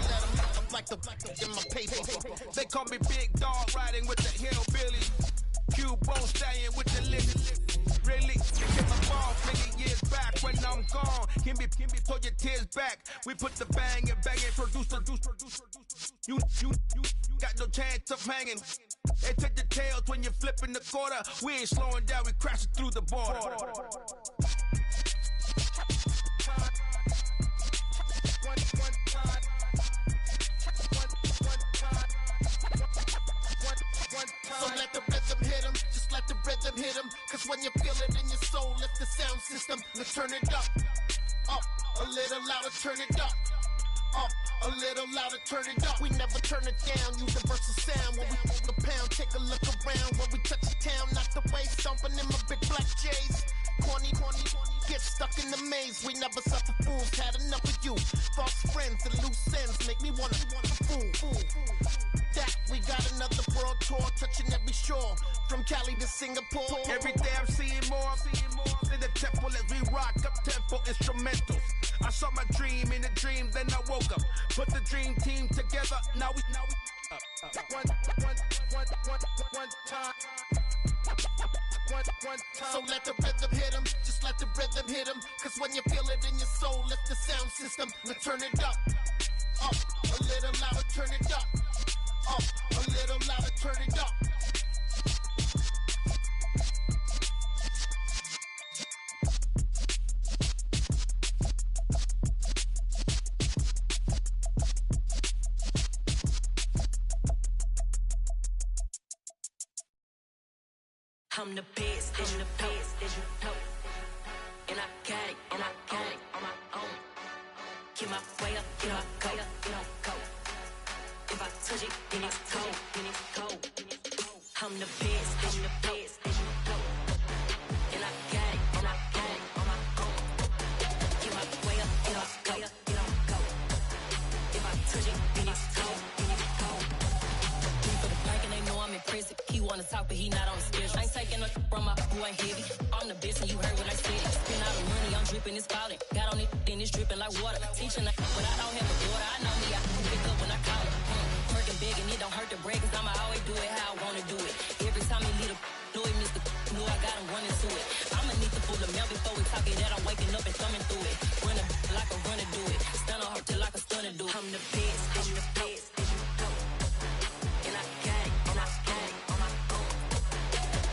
Let them like the in my paper. They call me Big Dog, riding with the hillbilly. Cube-bone stallion with the lip. Really? They get my ball many years back when I'm gone. Can be pull your tears back. We put the bang and produce. You got no chance of hanging. They take the tails when you're flipping the quarter. We ain't slowing down, we crashing through the border. So let the rhythm hit him, just let the rhythm hit him. Cause when you feel it in your soul, lift the sound system. Let's turn it up, a little louder, turn it up, a little louder, turn it up. We never turn it down, universal sound. When we move the pound, take a look around. When we touch the town, not the way, stomping in my big black J's. Corny, get stuck in the maze. We never suffer fools, had enough of you. False friends and loose ends make me wanna fool. That we got another world tour, touching every shore, from Cali to Singapore. Every day I'm seeing more in the temple as we rock up tempo instrumentals. I saw my dream in a dream, then I woke up. Put the dream team together, now we one time. So let the rhythm hit him, just let the rhythm hit him. Cause when you feel it in your soul, lift the sound system. Let's turn it up, a little louder, turn it up, a little louder, turn it up. I'm the best, and you know. And I got it, on my own. Get my way up, get my go. If I touch it, then it's cold. I'm the best, and you know. And I got it, on my own. Get my way up, get my go. If I touch it, then it's cold. For the blank and they know I'm impressive. He wanna talk, but he not on the schedule. I ain't taking no from my boy heavy. I'm the best and you heard what I said. Spend all the money, I'm dripping, it's falling. Got on it, then it's dripping like water. Teaching that, but I don't have a daughter. I know me, I can pick up when I call her. Working big and it don't hurt the break, cause I'ma always do it how I wanna do it. Every time he lead a know it, Mr. Know I got him running to it. I'ma need to pull the mail before we talk it that I'm waking up and thumbing through it. Run a like a runner do it. Stun on her till like a stunner do it. I'm the best, and you know. And I got it, on my own.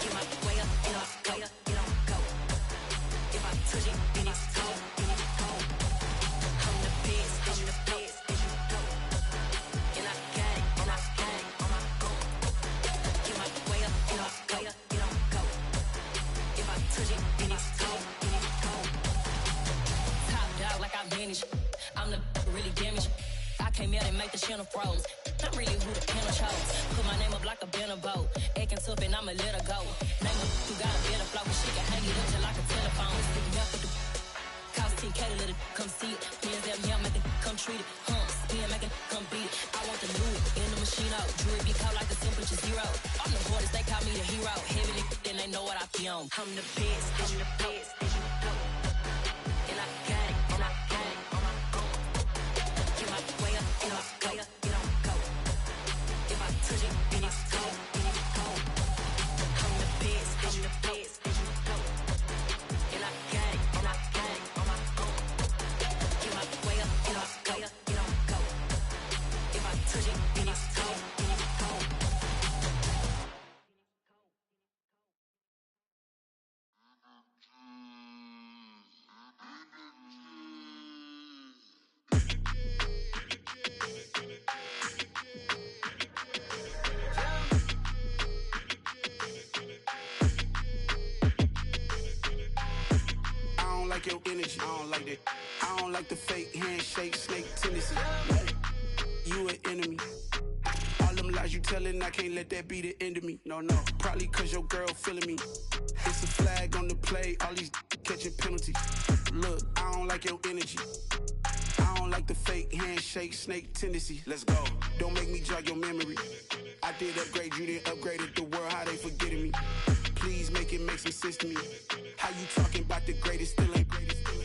Get my way up, get my go. If I touch it, then it's cold. I'm the best, and you know. froze. I'm really who the pen chose. Put my name up like a banner boat. Acting tough and I'ma let her go. Name her who got a better flow. She can hang it up just like a telephone. Stick me up with the cost 10K to let it come see it. Hands down, yeah, make it come treat it. Spin, make it come beat it. I want the new in the machine out. Jewelry be caught like the temperature zero. I'm the hardest, they call me the hero. Heavy, then they know what I be on. I'm the best, I'm the best, and you know. And I got it, and I got it on my own. Get my way up, get off, way up, get on, go. If I touch it, then it's cold, then it's cold. I'm the best, and you know. And I got it, and I got it on my own. Get my way up, get off, way up, get on, go. If I touch it, then it's cold, then it's cold. I don't like your energy, I don't like that. I don't like the fake handshake, snake tendency. You an enemy. All them lies you telling, I can't let that be the end of me. No, probably cause your girl feeling me. It's a flag on the play, all these catching penalties. Look, I don't like your energy. I don't like the fake handshake, snake tendency. Let's go. Don't make me jog your memory. I did upgrade, you didn't upgrade it. The world, how they forgetting me. Please make it make some sense to me. How you talking about the greatest, still ain't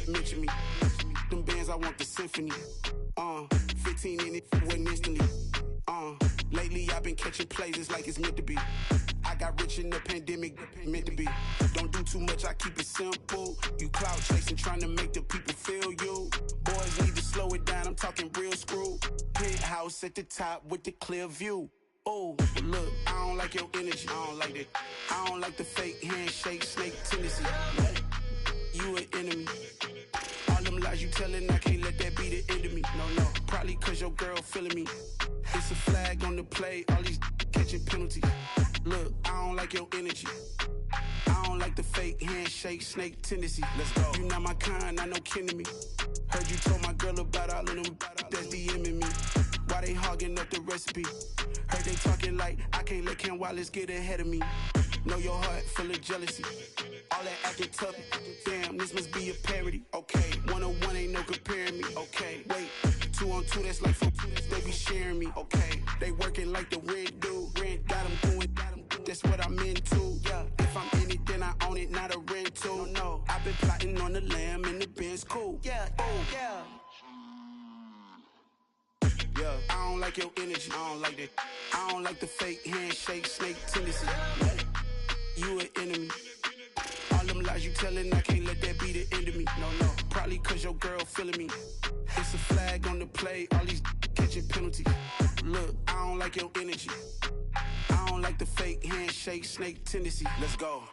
mention me. Them bands, I want the symphony. 15 in it, wasn't instantly. Lately I've been catching plays, it's like it's meant to be. I got rich in the pandemic, meant to be. Don't do too much, I keep it simple. You clout chasing, trying to make the people feel you. Boys need to slow it down, I'm talking real screw. Penthouse at the top with the clear view. Oh, look, I don't like your energy, I don't like that. I don't like the fake handshake, snake tendency. You an enemy. All them lies you telling, I can't let that be the end of me. No, probably cause your girl feeling me. It's a flag on the play, all these catching penalties. Look, I don't like your energy. I don't like the fake handshake, snake tendency. Let's go. You not my kind, I know kin to me. Heard you told my girl about all of them that's DMing me. Why they hogging up the recipe? Heard they talking like I can't let Ken Wallace get ahead of me. Know your heart full of jealousy. All that acting tough. Damn, this must be a parody. Okay, 101 ain't no comparing me. Okay, wait, 2 on 2, that's like 4 they be sharing me. Okay, they working like the rent do. Rent got them going, that's what I'm into. Yeah, if I'm in it, then I own it, not a rental. No, I've been plotting on the lamb and the Benz cool. Yeah, yeah. Yeah, I don't like your energy, I don't like that. I don't like the fake handshake, snake tendency. You an enemy. All them lies you telling, I can't let that be the end of me. No, probably cause your girl feeling me. It's a flag on the play, all these catching penalties. Look, I don't like your energy. I don't like the fake handshake, snake tendency. Let's go.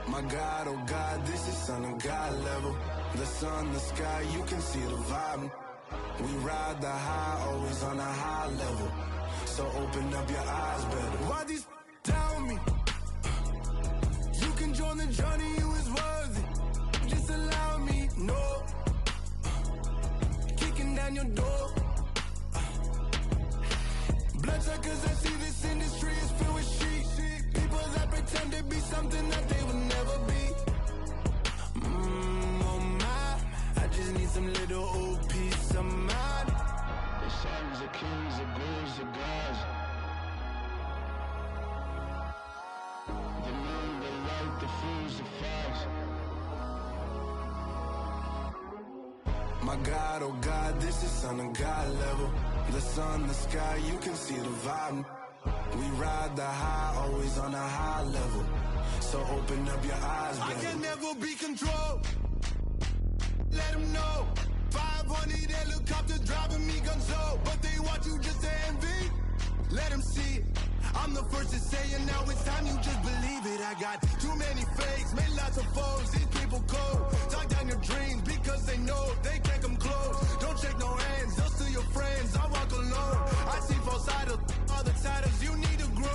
My God, oh God, this is Son of God level. The sun, the sky, you can see the vibe. We ride the high, always on a high level. So open up your eyes better. Why these tell me? You can join the journey, you is worthy. Just allow me, no. Kicking down your door. Bloodsuckers, I see this industry is filled with shit. People that pretend to be something that they would never be. Oh my, I just need some little old peace of mind. The sons of kings, the bulls, the gods. The moon, the light, the fools, the fogs. My God, oh God, this is Son of God level. The sun, the sky, you can see the vibe. We ride the high, always on a high level. So open up your eyes, baby. I can never be controlled. Let them know. 500 helicopters driving me gonzo. But they want you just to envy. Let them see it. I'm the first to say it, now it's time you just believe it. I got too many fakes, made lots of foes, these people cold. Talk down your dreams because they know they can't come close. Don't shake no hands, those to your friends, I walk alone. I see false idols, all the titles, you need to grow.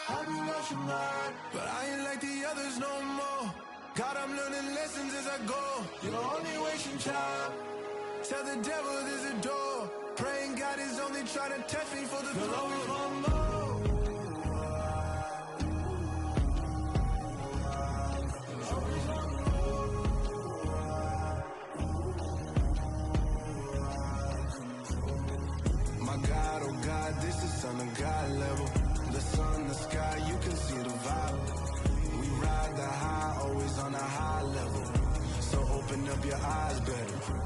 Have you lost your mind? But I ain't like the others no more. God, I'm learning lessons as I go. You're only wasting time. Tell the devil there's a door. Praying God is only trying to test me for the glory of more. My God, oh God, this is Son of God level. The sun, the sky, you can see the vibe. We ride the high, always on a high level. So open up your eyes better.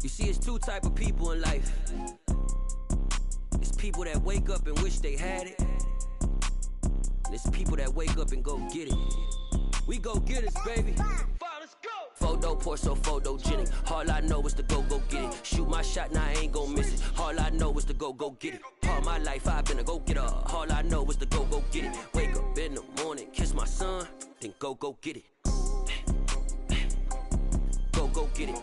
You see, it's two type of people in life. It's people that wake up and wish they had it, and it's people that wake up and go get it. We go get it, baby. Let's go. Photo pour so photogenic. All I know is to go get it. Shoot my shot, now I ain't gon' miss it. All I know is to go get it. All my life I've been a go getter. All I know is to go get it. Wake up in the morning, kiss my son, then go get it. Go get it.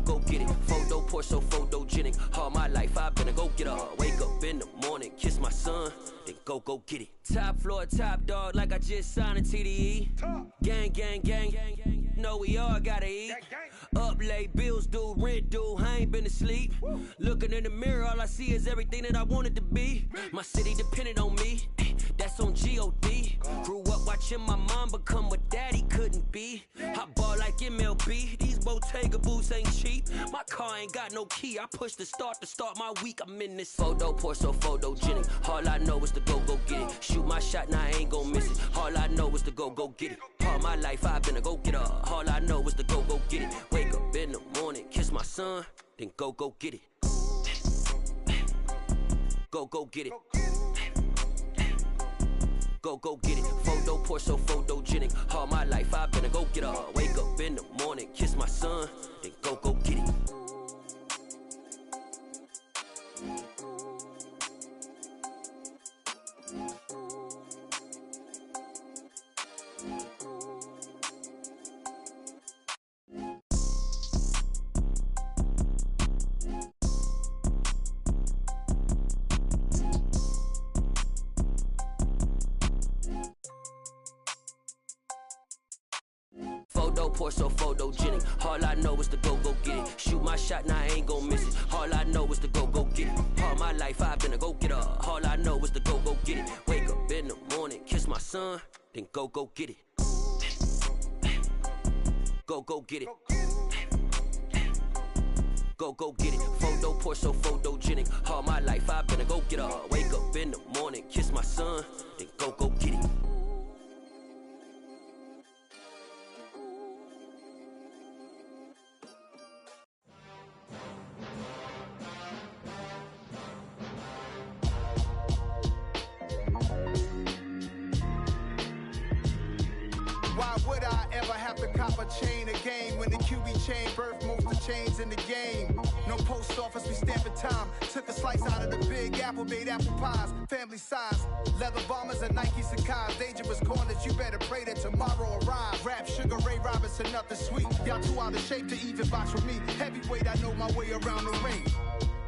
Go get it. Photo pour so photogenic. All my life I've been a go getter. Wake up in the morning, kiss my son, then go get it. Top floor, top dog, like I just signed a TDE. Gang, gang, gang, gang, gang. Know we all gotta eat. Up late, bills due, rent due, I ain't been asleep. Looking in the mirror, all I see is everything that I wanted to be. My city depended on me, that's on G.O.D. Grew up watching my mom become what daddy couldn't be. I ball like MLB, these Bottega boots ain't cheap. My car ain't got no key, I push the start to start my week. I'm in this photo pour so photogenic. All I know is to go get it. Shoot my shot, now I ain't gon' miss it. All I know is to go get it. All my life I've been a go getter. All I know is to go get it. Wake up in the morning, kiss my son, then go get it. Go get it. Go get it. Photo pour so photogenic. All my life I've been a go getter. Wake up in the morning, kiss my son, then go get it. Photo pour so photogenic. All I know is to go get it. Shoot my shot, now I ain't gon' miss it. All I know is to go get it. All my life I've been a go getter. All I know is to go get it. Wake up in the morning, kiss my son, then go get it. Go get it. Go get it. Photo pour so photogenic. All my life I've been a go getter. Wake up in the morning, kiss my son, then go get it. Why would I ever have to cop a chain again when the QB chain birthed most of the chains in the game? No post office, we stamping time. Took a slice out of the big apple, made apple pies, family size. Leather bombers and Nike Sacai's. Dangerous corners, you better pray that tomorrow arrives. Rap Sugar Ray Robinson, nothing sweet. Y'all too out of shape to even box with me. Heavyweight, I know my way around the ring.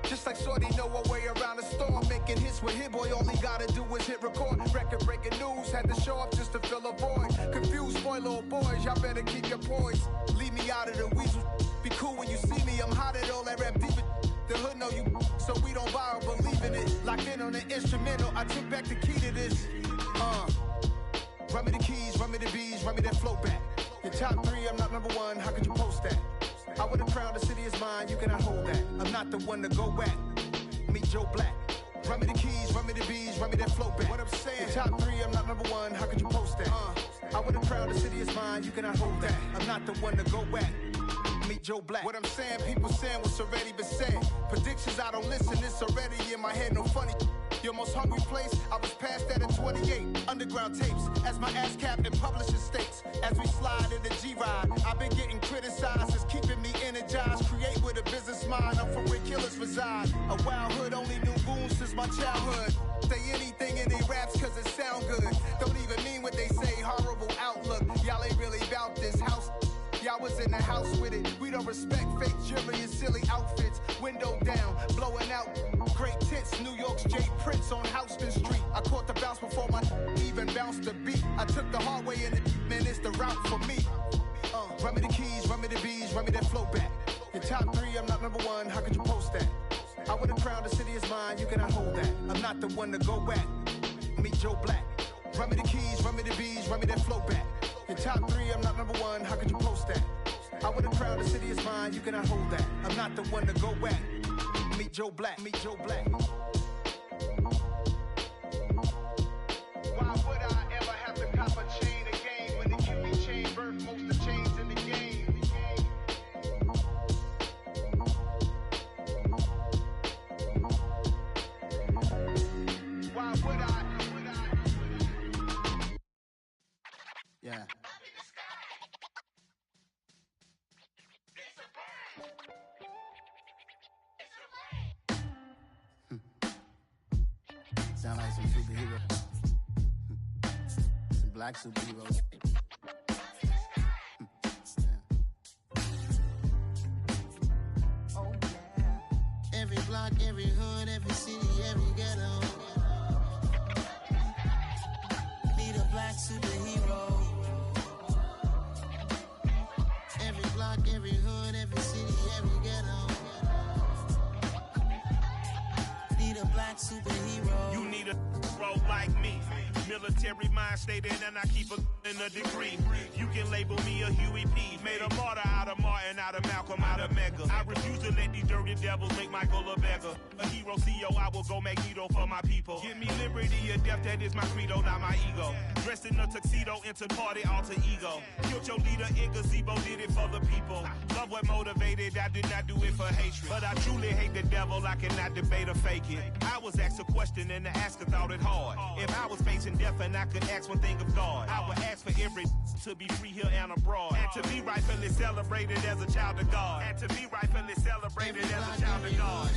Just like Shorty know her way around the storm. Making hits with Hit Boy, all he gotta do is hit record. Record breaking news, had to show up just to fill a void. Confused boy, little boys, y'all better keep your poise. Leave me out of the weasel. Be cool when you see me, I'm hot at all that rap deep. The hood know you, so we don't borrow, believe in it. Locked in on the instrumental, I took back the key to this. Run me the keys, run me the bees, run me that flow back. Your top three, I'm not number one, how could you post that? I would've crowned the city is mine, you cannot hold that. I'm not the one to go at. Meet Joe Black. Run me the keys, run me the bees, run me that flow back. What I'm saying, top 3, I'm not number 1, how could you post that? I would have crowned the city is mine, you cannot hold that. I'm not the one to go at. Meet Joe Black. What I'm saying, people saying what's already been said. Predictions, I don't listen, it's already in my head, no funny. Your most hungry place, I was past that at 28. Underground tapes, as my ass cap in publishing states. As we slide in the G-Ride, I've been getting criticized, it's keeping me energized. Create with a business mind, I'm from where killers reside. A wild hood, only knew goons since my childhood. Say anything in they raps cause it sound good. Don't even mean what they say, horrible outlook. Y'all ain't really about this house. Y'all was in the house with it. We don't respect fake jewelry and silly outfits. Window down, blowing out great tits. New York's J. Prince on Houston Street. I caught the bounce before my even bounced the beat. I took the hard way in it, man, it's the route for me. Run me the keys, run me the bees, run me that flow back. Your top 3, I'm not number 1, how could you post that? I would have crowned the city is mine, you cannot hold that. I'm not the one to go at. Meet Joe Black. Run me the keys, run me the bees, run me that flow back. Your top 3, I'm not number 1, how could you post that? I would have crowned the city is mine, you cannot hold that. I'm not the one to go at. Meet Joe Black, meet Joe Black. Why would I ever have to cop a chain again when it can be chain birth most of chains in the game? Why would I? Yeah. Sound like some superheroes. Some black superheroes. Oh, yeah. Every block, every hood, every city, every ghetto. Need a black superhero. Every block, every hood, every city, every ghetto. Need a black superhero. You need a role like me. Military mind stated, and I keep in a degree. You can label me a Huey P. Made a martyr out of Martin, out of Malcolm, out of Mega. I refuse to let these dirty devils make Michael a beggar. A hero CEO, I will go Magneto for my people. Give me liberty or death, that is my credo, not my ego. Dressed in a tuxedo, into party, alter ego. Killed your leader in gazebo, did it for the people. Love what motivated, I did not do it for hatred. But I truly hate the devil, I cannot debate or fake it. I was asked a question and the asker thought it hard. If I was facing death and I could ask one thing of God, I would ask for every to be free here and abroad, and to be rightfully celebrated as a child of God, and to be rightfully celebrated as a child of God.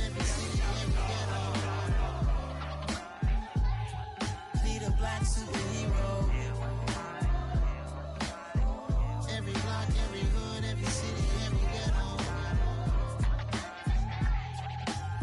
Need a black superhero. Every block, every hood, every city, every ghetto.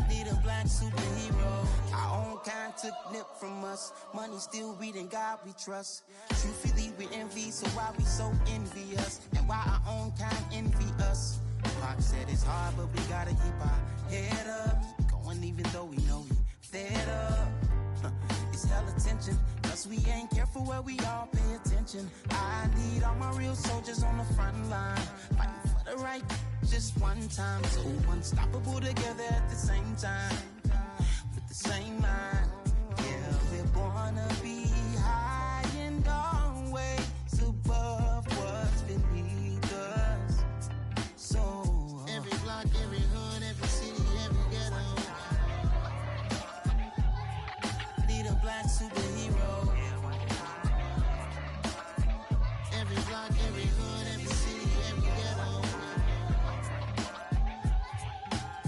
Need a black superhero. Our own kind took nip from us. Money still reading God we trust. Truthfully we envy, so why we so envious? And why our own kind envy us? Pac said it's hard, but we gotta keep our head up. Going even though we know we fed up. It's hell attention, cause we ain't careful where we all pay attention. I need all my real soldiers on the front line, fighting for the right just one time. So unstoppable together at the same time, with the same mind. Yeah, we're gonna be high and always above what's beneath us. So every block, every hood, every city, every ghetto. Need a black superhero. Every block, every hood, every city, every ghetto.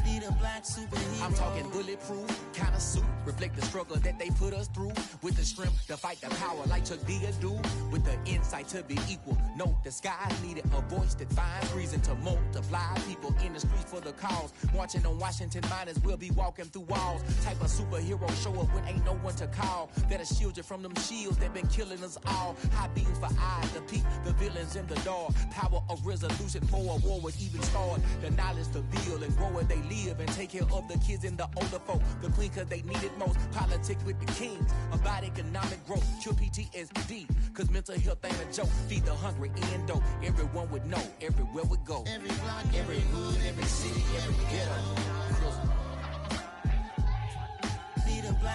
Need a black superhero. I'm talking bulletproof kind of suit, reflect the struggle that they put us through, with the strength to fight the power like Chuck D do, with the insight to be equal. Note the sky needed a voice that finds reason to multiply people in the streets for the cause. Marching on Washington miners will be walking through walls. Type of superhero show up when ain't no one to call. That'll shield you from them shields that been killing us all. High beams for eyes to peek the villains in the dark. Power of resolution for a war would even start. The knowledge to build and grow where they live and take care of the kids and the older folk. The queen cause they need it most. Politics with the kings. About economic growth. Cure PTSD. Cause mental health ain't a joke. Feed the hungry and dope. Everyone would know. Everywhere we go. Every block, every hood, every city, every ghetto. Need a black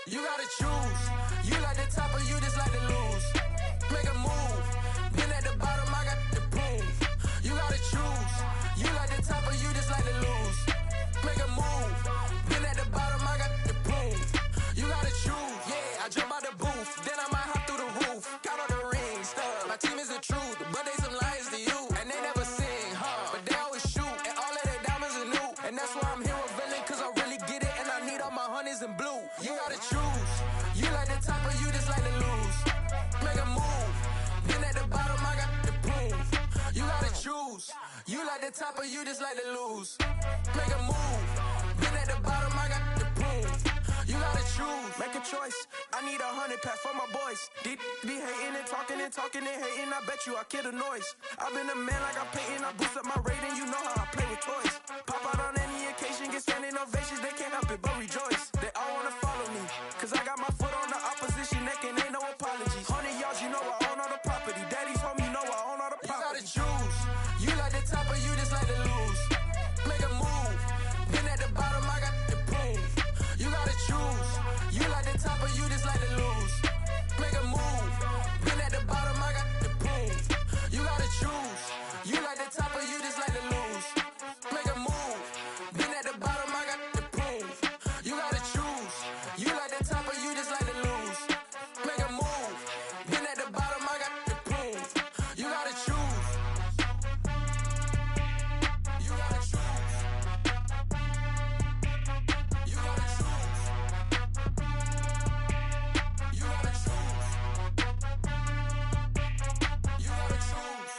You gotta choose. You like the top or you just like to lose. Make a move. Been at the bottom, I got the proof. You gotta choose. You like the top or you just like to lose. Make a move. Been at the bottom, I got the proof. You gotta choose. Yeah, I jump out the booth, then I might hop through the roof. Count all the rings, stuff. My team is the truth, but they some liars to you. And they never sing, but they always shoot. And all of their diamonds are new. And that's why I'm here with Villain, cause I really get it. And I need all my honeys in blue. You gotta choose. You like the top or you just like to lose. Make a move. Been at the bottom, I got the proof. You gotta choose. You like the top or you just like to lose. Make a move. Been at the bottom, I got the proof. You gotta choose. Make a choice. I need 100 pack for my boys. Deep be hating and talking and hating. I bet you I kill the noise. I've been a man like I'm painting. I boost up my rating. You know how I play with toys. Pop out on any occasion, get standing ovations. They can't help it but rejoice. They all wanna follow me, cause I got my foot on the opposition neck and ain't no apologies. 100 yards, you know I own all the property. Daddy's home, you know I own all the property. You gotta choose. You like the top or you just like to lose. Make a move. Been at the bottom, I got the proof. You gotta choose. You like the top or you just like to lose. Make a move. Been at the bottom, I got the proof. You gotta choose. You like the top or you just like to lose. Make a move. Been at the bottom, I got the proof. You gotta choose. You like the top or you just like to lose. Make a move. Been at the bottom, I got the proof. You gotta choose. You gotta choose. You gotta choose. You gotta choose. You gotta choose.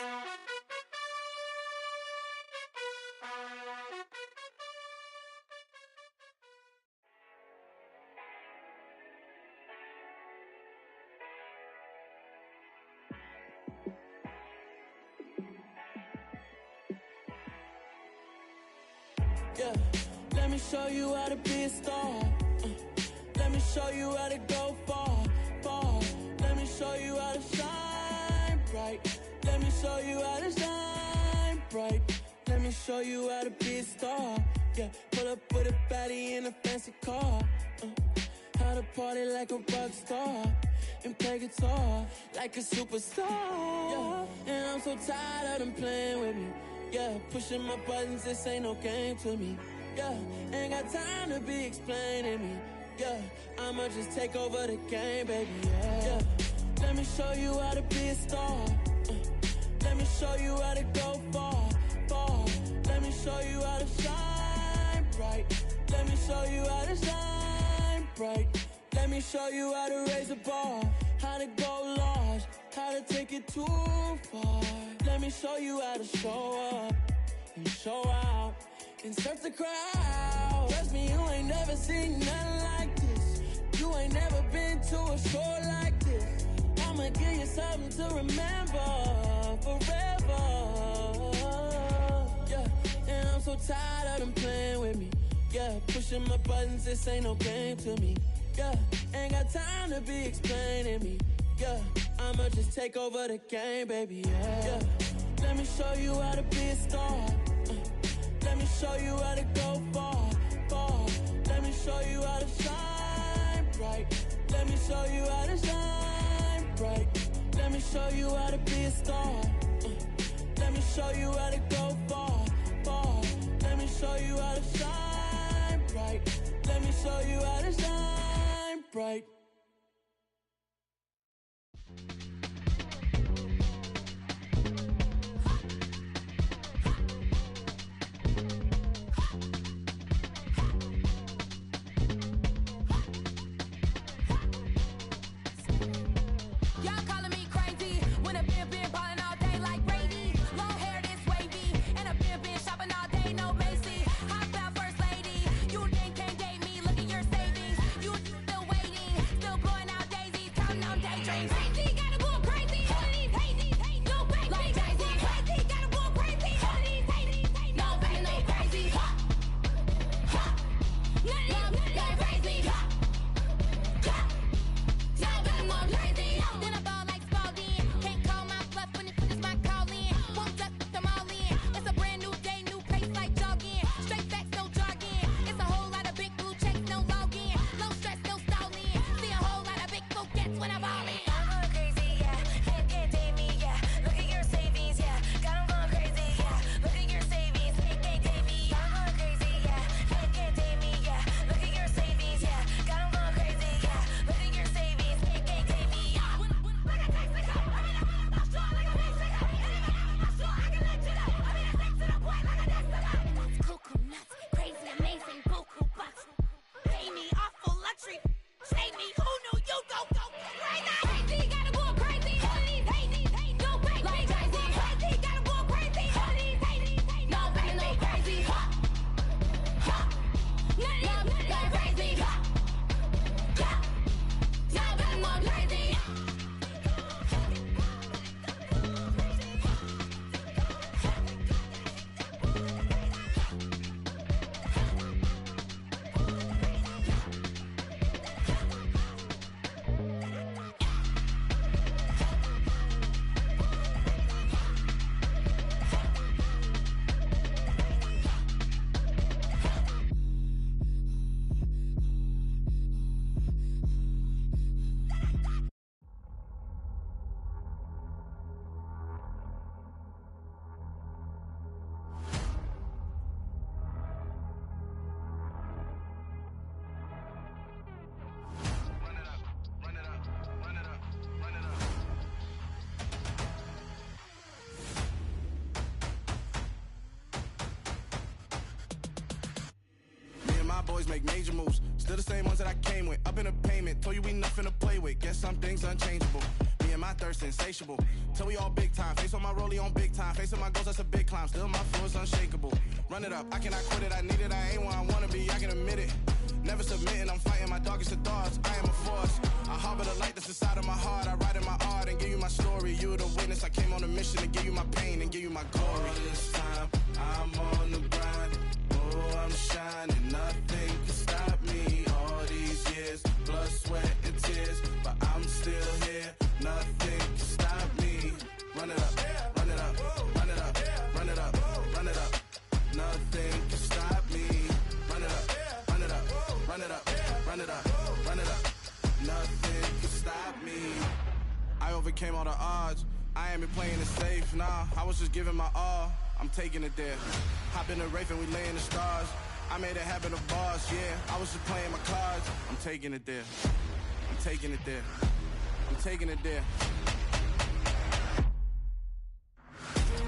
Yeah, let me show you how to be a star. Let me show you how to go far, far. Let me show you how to shine bright. Let me show you how to shine bright. Let me show you how to be a star. Yeah, pull up with a baddie in a fancy car. How to party like a rock star and play guitar like a superstar. Yeah, and I'm so tired of them playing with me. Yeah, pushing my buttons, this ain't no game to me. Yeah, ain't got time to be explaining me. Yeah, I'ma just take over the game, baby. Yeah, let me show you how to be a star. Let me show you how to go far, far. Let me show you how to shine bright. Let me show you how to shine bright. Let me show you how to raise a bar, how to go large, how to take it too far. Let me show you how to show up and show out and surf the crowd. Trust me, you ain't never seen nothing like this. You ain't never been to a show like this. I'ma give you something to remember forever. Yeah, and I'm so tired of them playing with me. Yeah, pushing my buttons, this ain't no game to me. Yeah, ain't got time to be explaining me. Yeah, I'ma just take over the game, baby. Yeah, let me show you how to be a star. Let me show you how to go far, far. Let me show you how to shine bright. Let me show you how to shine bright. Let me show you how to be a star. Let me show you how to go far, far. Let me show you how to shine bright. Let me show you how to shine bright. First lady, you think can't date me. Look at your savings, you still waiting. boys make major moves. Still the same ones that I came with. Up in the payment, told you we nothing to play with. Guess some things unchangeable. Me and my thirst insatiable. Till we all big time. Face on my rollie on big time. Facing my goals, that's a big climb. Still my flow is unshakable. Run it up, I cannot quit it. I need it, I ain't where I wanna be, I can admit it. Never submitting, I'm fighting my darkest of thoughts. I am a force. I harbor the light that's inside of my heart. I write in my art and give you my story. You the witness. I came on a mission to give you my pain and give you my glory. All this time, I'm on the grind. Oh, I'm shining. Nothing can stop me. All these years, blood, sweat, and tears. But I'm still here. Nothing can stop me. Run it up, run it up, run it up, run it up, run it up. Nothing can stop me. Run it up, run it up, run it up, run it up, run it up. Nothing can stop me. I overcame all the odds. I ain't been playing it safe, nah. I was just giving my all. I'm taking it there. Hop in the Wraith and we lay in the stars. I made it happen, a boss, yeah. I was just playing my cards. I'm taking it there. I'm taking it there. I'm taking it there.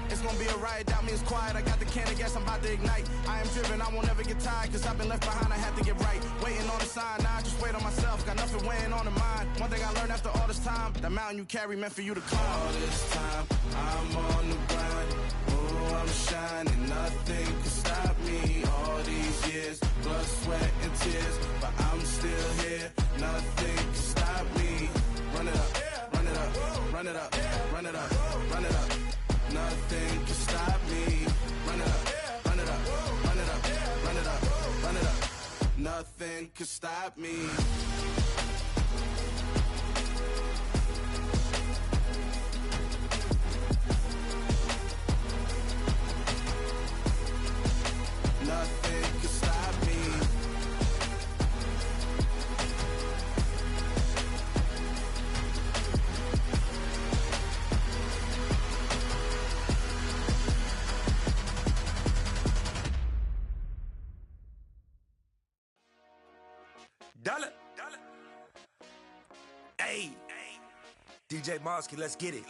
It's gonna be a riot, doubt me it's quiet. I got the can of gas, I'm about to ignite. I am driven, I won't ever get tired. Cause I've been left behind, I have to get right. Waiting on the sign, now I just wait on myself. Got nothing weighing on the mind. One thing I learned after all this time, the mountain you carry meant for you to climb. All this time, I'm on the grind. Oh, I'm shining, nothing can stop me. All these years, blood, sweat, and tears. But I'm still here, nothing can stop me. Run it up, run it up, run it up, run it up, run it up. Nothing can stop me. Run it up, run it up, run it up, run it up, run it up. Nothing can stop me. Nothing can stop me. Dollar. Hey. DJ Mosky, let's get it.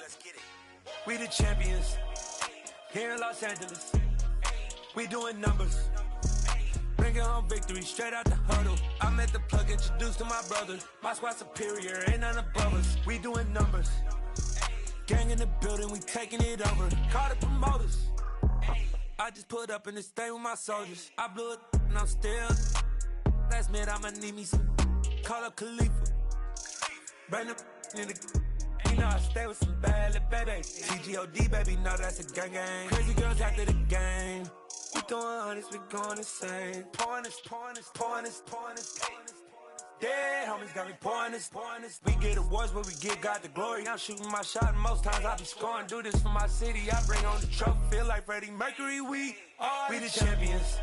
We the champions here in Los Angeles. We doing numbers. Bringing home victory straight out the huddle. I met the plug, introduced to my brother. My squad superior, ain't none above us. We doing numbers. Gang in the building, we taking it over. Call the promoters. I just put up in this thing with my soldiers. I blew it and I'm still. Last minute, I'ma need me some. Call up Khalifa. Bring up in the. You know I stay with some bad little babies. TGOD, baby, know that's a gang gang. Crazy girls after the game. We throwing hundreds, we going insane. Pouring this. Dead homies got me pouring this. We get awards, but we get God the glory. I'm shooting my shot, and most times I be scoring. Do this for my city, I bring on the trophy. Feel like Freddie Mercury, we the champions.